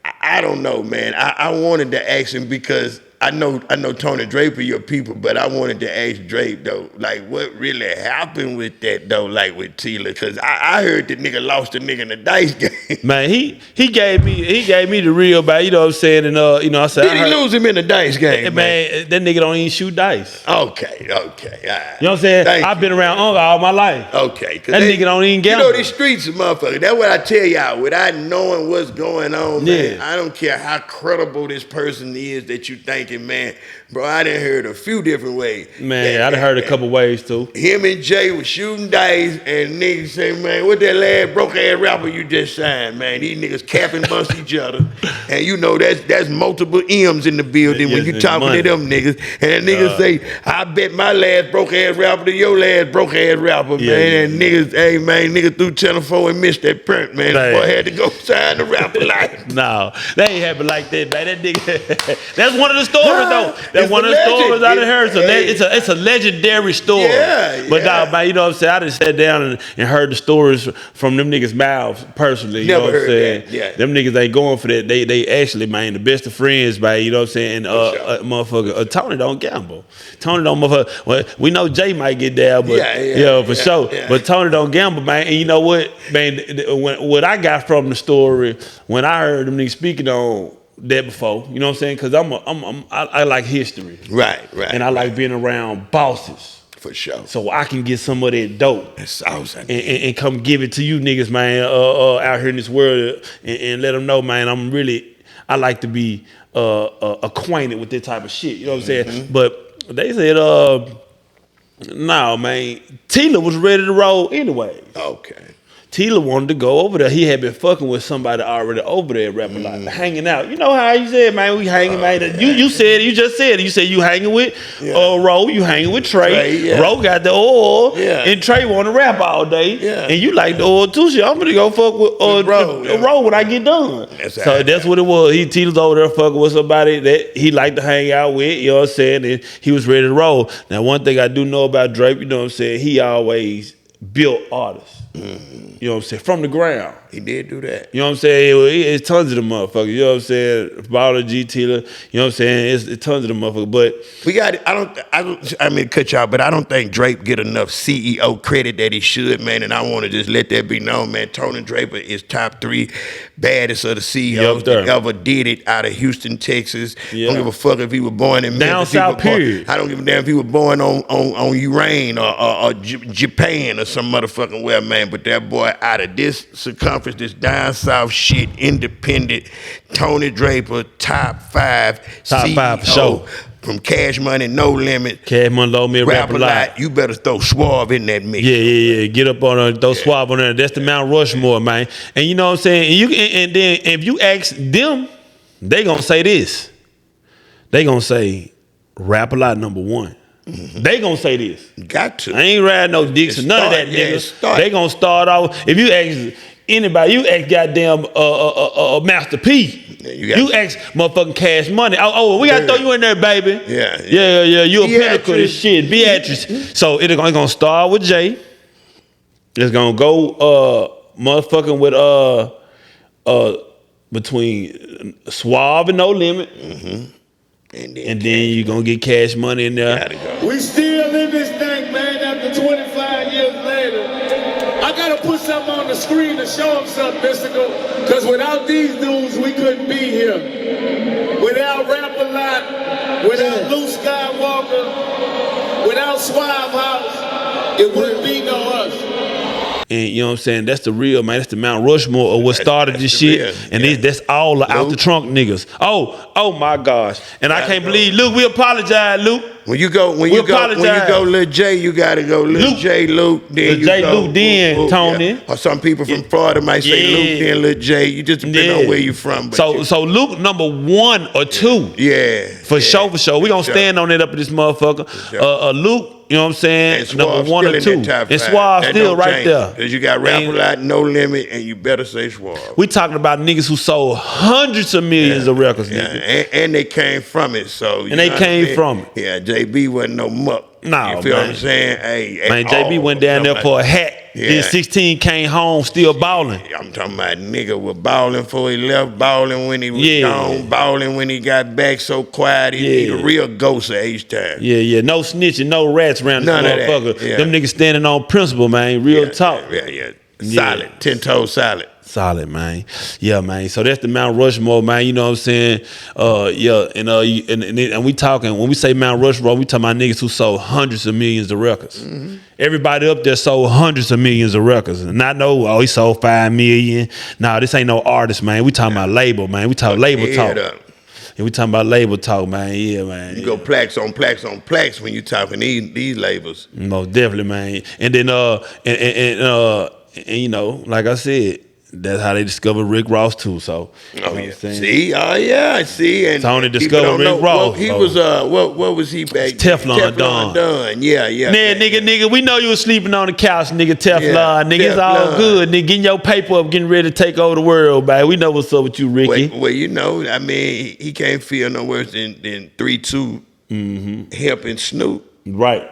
[SPEAKER 2] I don't know, man. I wanted to ask him because I know Tony Draper, your people, but I wanted to ask Drape though, like what really happened with that though, like with Tila, because I heard the nigga lost a nigga in the dice game.
[SPEAKER 1] Man, he gave me the real back, you know what I'm saying? And you know, I said,
[SPEAKER 2] did he lose him in the dice game,
[SPEAKER 1] man? That nigga don't even shoot dice.
[SPEAKER 2] Okay. All right.
[SPEAKER 1] You know what I'm saying? I've been around Uncle all my life.
[SPEAKER 2] Okay.
[SPEAKER 1] That nigga don't even gamble.
[SPEAKER 2] You know, these streets, motherfucker. That's what I tell y'all. Without knowing what's going on, man, I don't care how credible this person is that you thinking, man. Bro, I done heard a few different ways.
[SPEAKER 1] Man, I done heard a couple ways too.
[SPEAKER 2] Him and Jay was shooting dice, and niggas say, man, what that last broke ass rapper you just signed, man? These niggas cap and bust each other. And you know that's multiple M's in the building when you talking to them niggas. And the niggas say, I bet my last broke ass rapper to your last broke ass rapper, man. And niggas, hey man, niggas threw telephone and missed that print, man. Boy had to go sign the rapper life.
[SPEAKER 1] No, they ain't happen like that, man. That nigga, that's one of the stories though. That's one of the stories I done heard. So it's a legendary story. But nah, man, you know what I'm saying? I just sat down and heard the stories from them niggas' mouths personally. You know what I'm saying? Them niggas ain't going for that. They actually, man, the best of friends, man. You know what I'm saying? Motherfucker, Tony don't gamble. Tony don't motherfucker. Well, we know Jay might get down, but for sure. But Tony don't gamble, man. And you know what, man? What I got from the story when I heard them niggas speaking on that before, you know what I'm saying? Because I like history,
[SPEAKER 2] right,
[SPEAKER 1] and I like being around bosses
[SPEAKER 2] for sure.
[SPEAKER 1] So I can get some of that dope and come give it to you niggas, man, out here in this world, and let them know, man. I like to be acquainted with that type of shit. You know what I'm saying? But they said, no, man, Tila was ready to roll anyway.
[SPEAKER 2] Okay.
[SPEAKER 1] Tila wanted to go over there. He had been fucking with somebody already over there, rapping like hanging out. You know how you said, man, we hanging, man. You said it. You just said it. You said you hanging with Ro. You hanging with Trae. Ro got the oil, and Trae want to rap all day. And you like the oil too. Shit, I'm gonna go fuck with Ro when I get done. So that's what it was. Tita's over there fucking with somebody that he liked to hang out with. You know what I'm saying? And he was ready to roll. Now, one thing I do know about Draper, you know what I'm saying? He always built artists. You know what I'm saying? From the ground.
[SPEAKER 2] He did do that.
[SPEAKER 1] You know what I'm saying? It's tons of them motherfuckers. You know what I'm saying? Baller, G, Tila. You know what I'm saying? It's tons of them motherfuckers. But
[SPEAKER 2] we got it. I mean, cut y'all, but I don't think Drape get enough CEO credit that he should, man. And I want to just let that be known, man. Tony Draper is top 3 baddest of the CEOs that ever did it out of Houston, Texas. Don't give a fuck if he was born in
[SPEAKER 1] down
[SPEAKER 2] Memphis.
[SPEAKER 1] south, period.
[SPEAKER 2] I don't give a damn if he was born on Ukraine or Japan or some motherfucking where, man. But that boy out of this circumference, this down south shit, independent, Tony Draper, top 5 CEO,
[SPEAKER 1] for sure.
[SPEAKER 2] From Cash Money, No Limit.
[SPEAKER 1] Cash Money, Low Mid, Rap a Lot.
[SPEAKER 2] You better throw Suave in that mix.
[SPEAKER 1] Yeah. Get up on throw Suave on there. That's the Mount Rushmore, man. And you know what I'm saying? And then if you ask them, they gonna say this. They gonna say Rap a Lot #1. They gonna say this.
[SPEAKER 2] Got to.
[SPEAKER 1] I ain't riding no dicks or none of that, nigga. They gonna start off. If you ask anybody, you ask goddamn Master P. You ask motherfucking Cash Money. Oh, we gotta throw you in there, baby. Yeah. You a pinnacle of shit, Beatrice. So it's gonna start with Jay. It's gonna go motherfucking with between Suave and No Limit. And then you gonna get Cash Money in there.
[SPEAKER 3] We still in this thing, man, after 25 years later. I gotta put something on the screen to show them something, Mystical. Because without these dudes, we couldn't be here. Without Rap a Lot, without Luke Skywalker, without Suave House, it wouldn't be no us.
[SPEAKER 1] And you know what I'm saying? That's the real, man. That's the Mount Rushmore of what started this shit. Real. And that's all the out the trunk niggas. Oh my gosh. And I can't believe, Luke, we apologize, Luke.
[SPEAKER 2] When you go Lil J, you gotta go Lil J, Luke, then
[SPEAKER 1] J, Luke, then Tony.
[SPEAKER 2] Yeah. Or some people from Florida might say Luke, then Lil J. You just depend on where you from.
[SPEAKER 1] But so Luke #1 or 2.
[SPEAKER 2] Yeah.
[SPEAKER 1] For sure. We gonna stand on it up in this motherfucker. Luke, you know what I'm saying? #1 or 2. And Suave still right there.
[SPEAKER 2] Because you got Rap a Lot, No Limit, and you better say Suave.
[SPEAKER 1] We talking about niggas who sold hundreds of millions of records.
[SPEAKER 2] And they came from it. So
[SPEAKER 1] they came from it.
[SPEAKER 2] Yeah, JB wasn't no muck.
[SPEAKER 1] No,
[SPEAKER 2] you feel what I'm saying? Hey,
[SPEAKER 1] man, JB went down there for a hat. Then 16 came home still balling.
[SPEAKER 2] I'm talking about nigga was balling before he left, balling when he was gone, balling when he got back, so quiet. He a real ghost at H-Town.
[SPEAKER 1] Yeah. No snitching, no rats around this motherfucker.
[SPEAKER 2] Yeah.
[SPEAKER 1] Them niggas standing on principle, man. Real talk.
[SPEAKER 2] Yeah. Solid. 10 toes solid.
[SPEAKER 1] Solid, man. Yeah, man. So that's the Mount Rushmore, man. You know what I'm saying? And we talking, when we say Mount Rushmore, we talking about niggas who sold hundreds of millions of records. Mm-hmm. Everybody up there sold hundreds of millions of records. And not know, he sold 5 million. Nah, this ain't no artist, man. We talking about label, man. We talking label talk. And we talking about label talk, man. Yeah, man.
[SPEAKER 2] You go plaques on plaques on plaques when you talking these labels.
[SPEAKER 1] Most definitely, man. And then and you know, like I said, that's how they discovered Rick Ross too. So,
[SPEAKER 2] see, and
[SPEAKER 1] Tony discovered Rick Ross.
[SPEAKER 2] He was what was he back?
[SPEAKER 1] Teflon Don.
[SPEAKER 2] Yeah.
[SPEAKER 1] Nigga, we know you was sleeping on the couch, nigga. Teflon, nigga, it's all good, nigga. Getting your paper up, getting ready to take over the world, man. We know what's up with you, Ricky.
[SPEAKER 2] Well, you know, I mean, he can't feel no worse than 3-2 helping Snoop.
[SPEAKER 1] Right,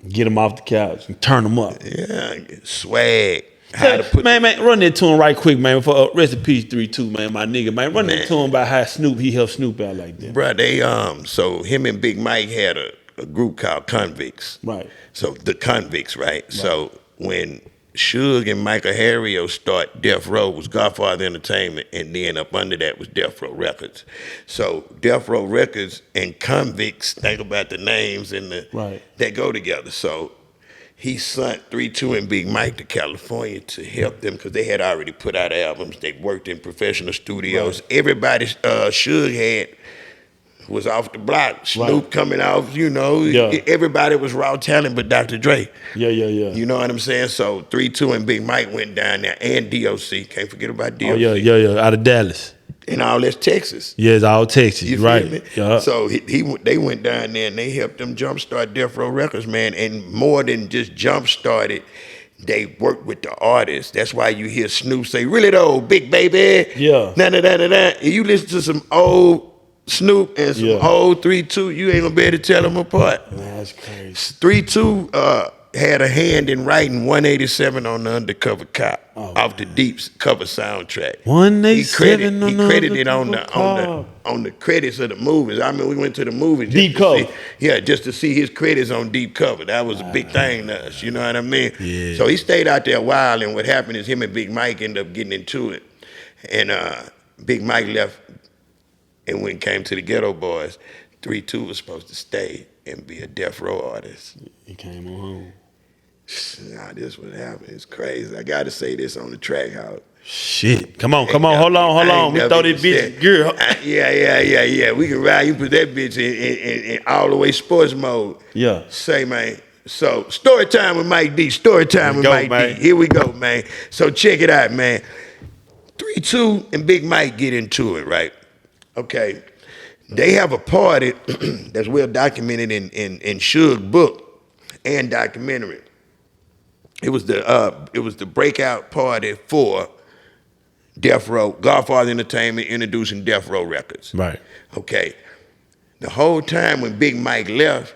[SPEAKER 1] get him off the couch and turn him up.
[SPEAKER 2] Yeah, swag.
[SPEAKER 1] Man, run that to him right quick, man. For rest in peace, 3-2, man, my nigga, man. Run that to him about how he helped Snoop out like that.
[SPEAKER 2] Bruh, they so him and Big Mike had a group called Convicts.
[SPEAKER 1] Right.
[SPEAKER 2] So the Convicts, right? So when Suge and Michael Harrio start Death Row, was Godfather Entertainment, and then up under that was Death Row Records. So Death Row Records and Convicts, think about the names and that go together. So he sent 3-2 and Big Mike to California to help them because they had already put out albums. They worked in professional studios. Right. Everybody Suge had was off the block. Snoop coming off, you know. Yeah. Everybody was raw talent but Dr. Dre.
[SPEAKER 1] Yeah.
[SPEAKER 2] You know what I'm saying? So 3-2 and Big Mike went down there, and DOC. Can't forget about DOC.
[SPEAKER 1] Oh, yeah. Out of Dallas.
[SPEAKER 2] And all that's Texas.
[SPEAKER 1] Yeah, it's all Texas.
[SPEAKER 2] You
[SPEAKER 1] right.
[SPEAKER 2] Me?
[SPEAKER 1] Yeah.
[SPEAKER 2] So they went down there and they helped them jumpstart Death Row Records, man. And more than just jumpstart it, they worked with the artists. That's why you hear Snoop say, "Really though, big baby."
[SPEAKER 1] Yeah.
[SPEAKER 2] And you listen to some old Snoop and some old 3-2, you ain't gonna be able to tell them apart.
[SPEAKER 1] Man, that's crazy.
[SPEAKER 2] 3-2 had a hand in writing 187 on the Undercover Cop off the Deep's cover soundtrack.
[SPEAKER 1] 187
[SPEAKER 2] he credited on the credits of the movies. I mean, we went to the movies.
[SPEAKER 1] Deep cover.
[SPEAKER 2] Just to see his credits on Deep cover. That was a big thing to us. You know what I mean?
[SPEAKER 1] Yeah.
[SPEAKER 2] So he stayed out there a while, and what happened is him and Big Mike ended up getting into it, and Big Mike left, and when it came to the Ghetto Boys, 3-2 was supposed to stay and be a Death Row artist.
[SPEAKER 1] He came on home.
[SPEAKER 2] Nah, this what happened. It's crazy. I got to say this on the track, Howard.
[SPEAKER 1] Shit. Come on. Hold on. We throw this bitch girl.
[SPEAKER 2] Yeah. We can ride. You put that bitch in all the way sports mode.
[SPEAKER 1] Yeah.
[SPEAKER 2] Say, man. So, story time with Mike D. Here we go, man. So, check it out, man. 3-2 and Big Mike get into it, right? Okay. They have a party that's well documented in Suge's book and documentary. It was the breakout party for Death Row, Godfather Entertainment introducing Death Row Records.
[SPEAKER 1] Right.
[SPEAKER 2] Okay. The whole time when Big Mike left,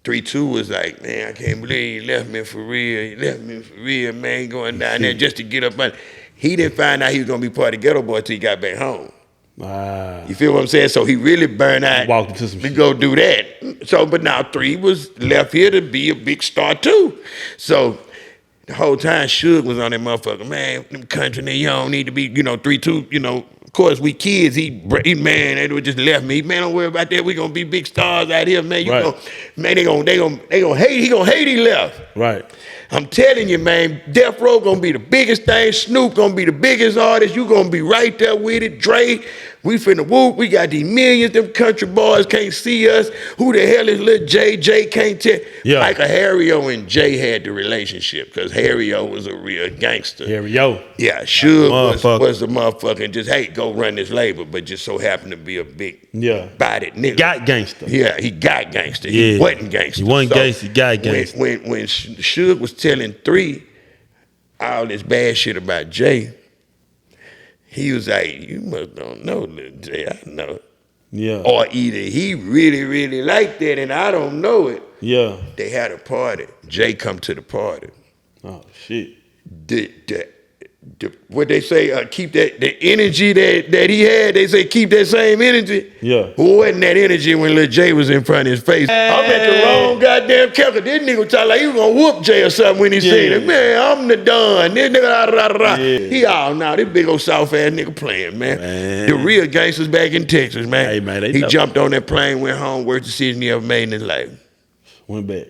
[SPEAKER 2] 3-2 was like, man, I can't believe he left me for real. Man, going down there just to get up. But he didn't find out he was gonna be part of Ghetto Boy till he got back home. You feel what I'm saying? So he really burned out.
[SPEAKER 1] Walked into some
[SPEAKER 2] to go do that. So, but now 3 was left here to be a big star too. So the whole time Suge was on that motherfucker, man, them country niggas, you don't need to be, 3-2, of course we kids, he man, they would just left me. Man, don't worry about that. We gonna be big stars out here, man. They gonna hate he left.
[SPEAKER 1] Right.
[SPEAKER 2] I'm telling you, man, Death Row gonna be the biggest thing. Snoop gonna be the biggest artist. You gonna be right there with it. Dre, we finna whoop. We got these millions. Them country boys can't see us. Who the hell is little Jay? Jay can't tell.
[SPEAKER 1] Yeah.
[SPEAKER 2] Michael Harrio and Jay had the relationship because Harrio was a real gangster.
[SPEAKER 1] Harrio.
[SPEAKER 2] Yeah, Suge was the motherfucker. Just, hey, go run this label, but just so happened to be a big bodied nigga.
[SPEAKER 1] Got gangster.
[SPEAKER 2] Yeah, he got gangster. He wasn't gangster.
[SPEAKER 1] He wasn't gangster, he got gangster.
[SPEAKER 2] When Suge was telling 3 all this bad shit about Jay, he was like, you must don't know little Jay, I know.
[SPEAKER 1] Yeah.
[SPEAKER 2] Or either he really, really liked that and I don't know it.
[SPEAKER 1] Yeah.
[SPEAKER 2] They had a party. Jay come to the party.
[SPEAKER 1] Oh shit.
[SPEAKER 2] What they say, keep the energy that he had. They say keep that same energy.
[SPEAKER 1] Yeah.
[SPEAKER 2] Who wasn't that energy when Lil J was in front of his face? I'm at the wrong goddamn character. This nigga talk like he was gonna whoop Jay or something when he said it. Man, I'm the Don. This nigga, He all now. This big old soft ass nigga playing, man. The real gangsters back in Texas, man.
[SPEAKER 1] Hey, man,
[SPEAKER 2] he jumped on that plane, went home, worst decision he ever made in his life.
[SPEAKER 1] Went back.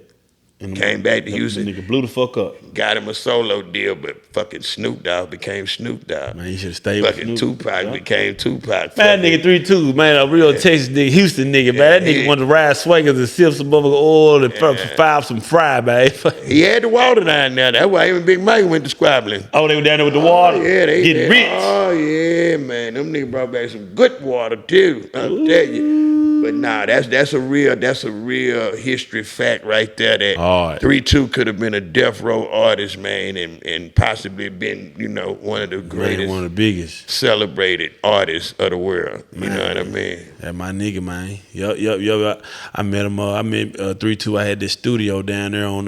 [SPEAKER 2] Came back to Houston.
[SPEAKER 1] Nigga blew the fuck up.
[SPEAKER 2] Got him a solo deal, but fucking Snoop Dogg became Snoop Dogg.
[SPEAKER 1] Man, he should have stayed with
[SPEAKER 2] Fucking
[SPEAKER 1] Snoop.
[SPEAKER 2] Tupac became Tupac.
[SPEAKER 1] Man, that nigga 3-2, man, a real Texas nigga, Houston nigga, man. That nigga wanted to ride swagers and sip some motherfucking oil and fire some fry, man.
[SPEAKER 2] He had the water down there. That's why even Big Mike went to squabbling.
[SPEAKER 1] Oh, they were down there with the water?
[SPEAKER 2] Yeah, they
[SPEAKER 1] getting rich.
[SPEAKER 2] Oh, yeah, man. Them niggas brought back some good water, too. I'll tell you. But nah, that's a real history fact right there that 3-2 could have been a death row artist, man, and possibly been, one of the greatest,
[SPEAKER 1] man, one of the biggest
[SPEAKER 2] celebrated artists of the world. You know what I mean?
[SPEAKER 1] That my nigga, man. Yup. I met him. I met 3-2. I had this studio down there on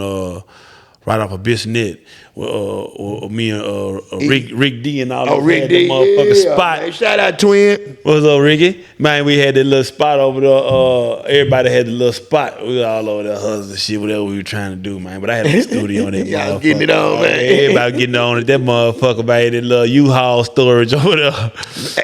[SPEAKER 1] right off of Bissonnette. Me and Rick D and all those had the motherfucking spot.
[SPEAKER 2] Man. Shout out Twin.
[SPEAKER 1] What's up, Ricky? Man, we had that little spot over there. Everybody had the little spot. We were all over there hustling shit, whatever we were trying to do, man. But I had a studio on that
[SPEAKER 2] Y'all getting it on, man.
[SPEAKER 1] Everybody getting on it. That motherfucker, man, that little U-Haul storage over there.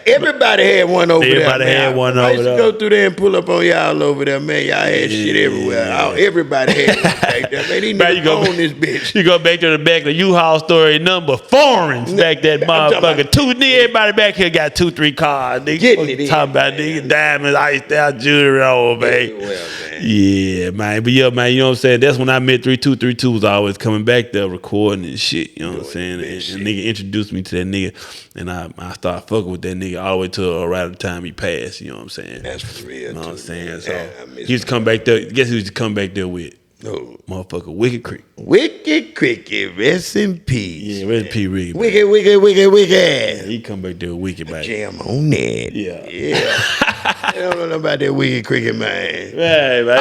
[SPEAKER 2] Everybody had one over there.
[SPEAKER 1] Everybody had one over there.
[SPEAKER 2] I used to go through there and pull up on y'all over there, man. Y'all had shit everywhere. Everybody had it back there, man. These niggas own this bitch.
[SPEAKER 1] You go back to the back of the U-Haul story, number foreigns back that motherfucker. Everybody back here got 2-3 cars. Nigga,
[SPEAKER 2] getting it in,
[SPEAKER 1] talking about nigga diamonds, iced out jewelry on, man.
[SPEAKER 2] Man.
[SPEAKER 1] Yeah, man. But yeah, man, you know what I'm saying? That's when I met 3-2. 3-2 was always coming back there recording and shit. You know what I'm saying? And nigga introduced me to that nigga, and I started fucking with that nigga all the way to right at the time he passed. You know what I'm saying?
[SPEAKER 2] That's for real.
[SPEAKER 1] You know what I'm saying? So
[SPEAKER 2] he
[SPEAKER 1] used to come back there. Guess who used to come back there with?
[SPEAKER 2] No.
[SPEAKER 1] Motherfucker, Wicked Creek.
[SPEAKER 2] Wicked Cricket, rest in peace.
[SPEAKER 1] Yeah, rest in peace, Ricky.
[SPEAKER 2] Wicked.
[SPEAKER 1] Yeah, he come back there with Wicked, baby.
[SPEAKER 2] Jam on that.
[SPEAKER 1] Yeah.
[SPEAKER 2] I don't know about that Wicked Cricket, man.
[SPEAKER 1] Right, man.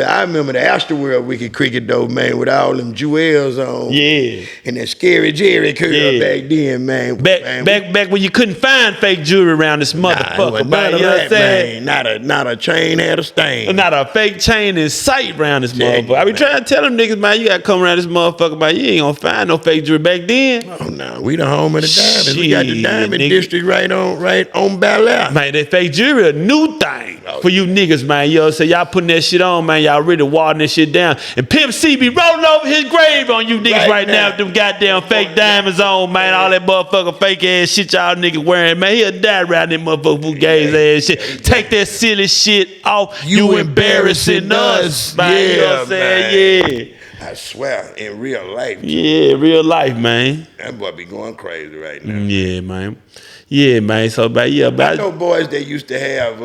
[SPEAKER 2] I remember the Astroworld Wicked Cricket, though, man, with all them jewels on.
[SPEAKER 1] Yeah.
[SPEAKER 2] And that Scary Jerry curl back then, man.
[SPEAKER 1] Back when you couldn't find fake jewelry around this motherfucker, man. You know what I'm saying?
[SPEAKER 2] Not a chain had a stain.
[SPEAKER 1] Not a fake chain in sight around this motherfucker. I be trying to tell them niggas, man, you gotta come around this motherfucker, man. You ain't gonna find no fake jewelry back then.
[SPEAKER 2] Oh no, we the home of the diamonds. We got the diamond district right on Bel Air.
[SPEAKER 1] Man, that fake jewelry a new thing for you niggas, man. You know what I'm saying? Y'all putting that shit on, man. Y'all really watering that shit down. And Pimp C be rolling over his grave on you niggas right now with them goddamn fake diamonds on, man. All that motherfucker fake ass shit y'all niggas wearing, man. He'll die around that motherfucker fugazi ass shit. Take that silly shit off. You embarrassing us, man. You know what I'm saying?
[SPEAKER 2] Man. Yeah. I swear, in real life.
[SPEAKER 1] Yeah, real life, man.
[SPEAKER 2] That boy be going crazy right now.
[SPEAKER 1] Yeah, man. Yeah, man. So, I
[SPEAKER 2] know boys that used to have,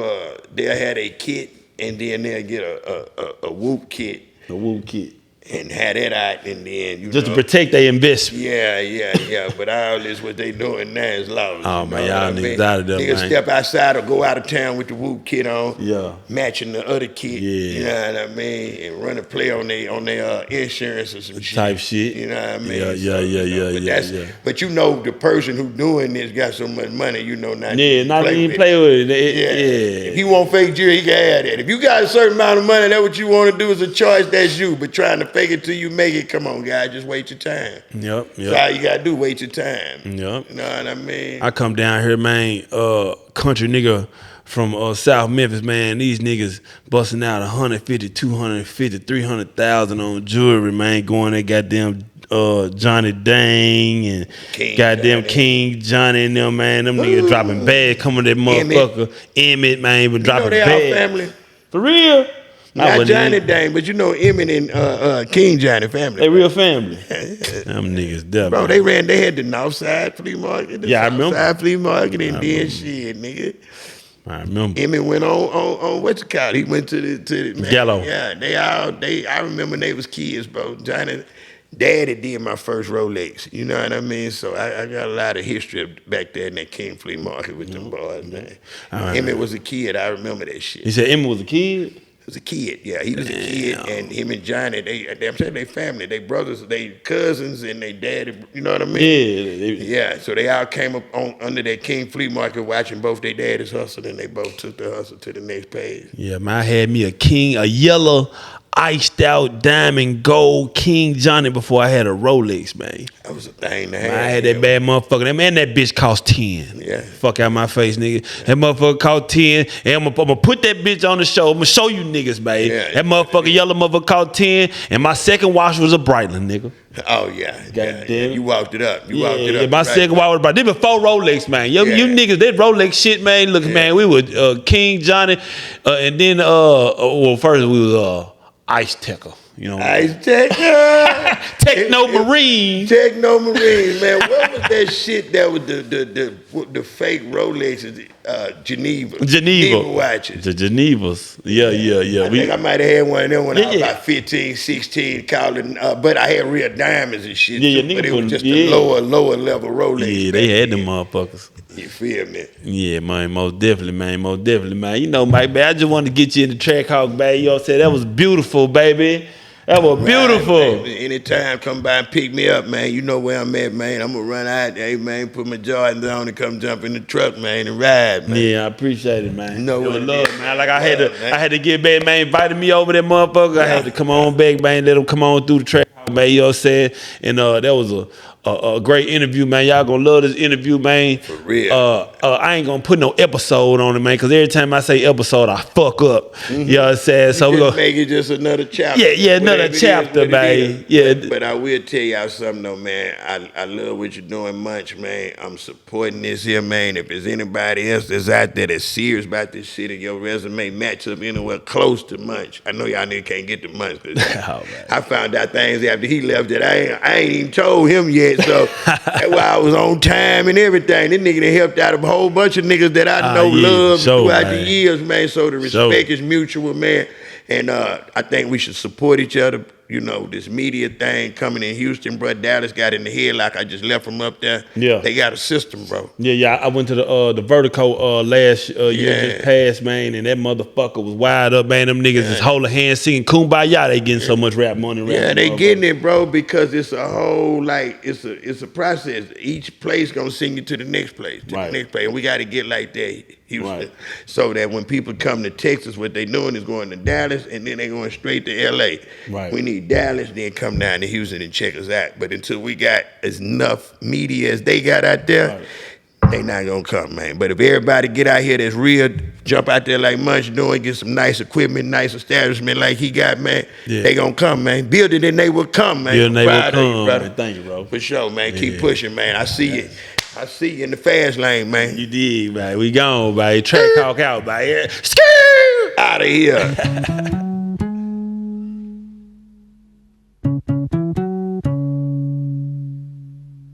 [SPEAKER 2] they'll have a kit, and then they'll get a whoop kit.
[SPEAKER 1] A whoop kit.
[SPEAKER 2] And had that out, and then
[SPEAKER 1] just to protect their investment.
[SPEAKER 2] Yeah. But all this what they doing now is law.
[SPEAKER 1] Oh man, y'all niggas out of there,
[SPEAKER 2] niggas
[SPEAKER 1] man.
[SPEAKER 2] Step outside or go out of town with the whoop kit on.
[SPEAKER 1] Yeah.
[SPEAKER 2] Matching the other kit.
[SPEAKER 1] Yeah.
[SPEAKER 2] You know what I mean? And run a play on their insurance or some shit.
[SPEAKER 1] Type shit.
[SPEAKER 2] You know what I mean?
[SPEAKER 1] Yeah.
[SPEAKER 2] But you know the person who doing this got so much money, not
[SPEAKER 1] not even play with it. Yeah.
[SPEAKER 2] If he want fake jewelry, he can have that. If you got a certain amount of money, that's what you want to do is a choice, that's you. But trying to fake it till you make it, come on, guys, just wait your time.
[SPEAKER 1] Yep.
[SPEAKER 2] That's all you gotta do, wait your time.
[SPEAKER 1] Yep.
[SPEAKER 2] You know what I mean?
[SPEAKER 1] I come down here, man, country nigga from South Memphis, man. These niggas busting out 150, 250, 300,000 on jewelry, man, going that goddamn Johnny Dang and King Johnny and them, man. Them niggas dropping bags, coming that motherfucker. Emmett, man, been dropping bags.
[SPEAKER 2] They all family.
[SPEAKER 1] For real?
[SPEAKER 2] Not Johnny Dang, but Emmett and King Johnny family.
[SPEAKER 1] They real family. Them niggas dumb.
[SPEAKER 2] Bro, they had the Northside Flea Market, the
[SPEAKER 1] I remember.
[SPEAKER 2] Southside Flea Market, and then shit, nigga.
[SPEAKER 1] I remember.
[SPEAKER 2] Emmett went on what's it called? He went to the man,
[SPEAKER 1] Gallo.
[SPEAKER 2] Yeah, I remember when they was kids, bro. Johnny, Daddy did my first Rolex. You know what I mean? So I got a lot of history back there in that King Flea Market with them boys, man. Emmett was a kid. I remember that shit.
[SPEAKER 1] You said Emmett was a kid?
[SPEAKER 2] was a kid. Yeah, he was a kid, and him and Johnny, I'm saying they family, they brothers, they cousins, and they daddy. You know what I mean? Yeah. So they all came up under that King Flea Market, watching both their daddies hustle, and they both took the hustle to the next page.
[SPEAKER 1] Yeah, man, I had me a yellow, iced out diamond gold King Johnny before I had a Rolex, man.
[SPEAKER 2] That was a thing to have.
[SPEAKER 1] Man, I had that bad motherfucker. That bitch cost 10.
[SPEAKER 2] Yeah.
[SPEAKER 1] Fuck out my face, nigga. That motherfucker cost 10. And I'm gonna put that bitch on the show. I'm gonna show you niggas, man.
[SPEAKER 2] Yeah,
[SPEAKER 1] that motherfucker, yellow motherfucker cost 10. And my second watch was a Breitling, nigga.
[SPEAKER 2] Oh, yeah.
[SPEAKER 1] God damn.
[SPEAKER 2] You walked it up. You walked it up.
[SPEAKER 1] Yeah, my second watch was a Breitling. This before Rolex, man. You niggas, that Rolex shit, man. Look, man, we were King Johnny. And then, well, first we was Ice Tecker. You know,
[SPEAKER 2] Ice Tecker.
[SPEAKER 1] Techno Marine.
[SPEAKER 2] Techno Marine, man. What was that shit that was the fake Rolexes? Geneva watches.
[SPEAKER 1] The Genevas. Yeah.
[SPEAKER 2] I think I might have had one of them when I was about 15, 16, calling, but I had real diamonds and shit.
[SPEAKER 1] Yeah,
[SPEAKER 2] too, but it was just a lower level Rolex.
[SPEAKER 1] Yeah, they had them motherfuckers.
[SPEAKER 2] You feel me?
[SPEAKER 1] Yeah, man, most definitely, man. You know, Mike, man, I just wanted to get you in the TracxHawk, baby. You know what I'm saying? That was beautiful, baby. That was beautiful.
[SPEAKER 2] Right, anytime, come by and pick me up, man. You know where I'm at, man. I'm going to run out, hey, man, put my Jordans on and come jump in the truck, man, and ride, man.
[SPEAKER 1] Yeah, I appreciate it, man.
[SPEAKER 2] You know what
[SPEAKER 1] love, man. Like I had to get back, man. Invited me over that motherfucker. I had to come on back, man. Let him come on through the TracxHawk, man. You know what I'm saying? And that was a great interview, man. Y'all gonna love this interview, man.
[SPEAKER 2] For real.
[SPEAKER 1] I ain't gonna put no episode on it, man, because every time I say episode, I fuck up. You know what I'm saying? So we're gonna
[SPEAKER 2] make it just another chapter.
[SPEAKER 1] Yeah, another chapter, man. Yeah.
[SPEAKER 2] But I will tell y'all something though, man. I love what you're doing, Munch, man. I'm supporting this here, man. If there's anybody else that's out there that's serious about this shit and your resume match up anywhere close to Munch, I know y'all niggas can't get to Munch. I found out things after he left that I ain't even told him yet. So that's why I was on time and everything. This nigga done helped out a whole bunch of niggas that I know love throughout the years, man. So the respect is mutual, man. And I think we should support each other. You know, this media thing coming in Houston, bro. Dallas got in the headlock. I just left from up there.
[SPEAKER 1] Yeah.
[SPEAKER 2] They got a system, bro.
[SPEAKER 1] Yeah. I went to the Vertical last year just passed, man, and that motherfucker was wide up, man. Them niggas is holding hands singing Kumbaya. They getting so much rap money.
[SPEAKER 2] They getting it, bro, because it's a whole, like, it's a process. Each place gonna send you to the next place, the next place. And we got to get like that, Houston. So that when people come to Texas, what they doing is going to Dallas, and then they going straight to L.A. We need Dallas, then come down to Houston and check us out. But until we got enough media as they got out there, they not gonna come, man. But if everybody get out here that's real, jump out there like Munch doing, get some nice equipment, nice establishment like he got, man, they gonna come, man. Build it and they will come, man.
[SPEAKER 1] Build and they will come, brother. Thank you, bro.
[SPEAKER 2] For sure, man. Keep pushing, man. I see you. I see you in the fast lane, man.
[SPEAKER 1] You did, man. We gone, man. TracxHawk out, man.
[SPEAKER 2] Out of here.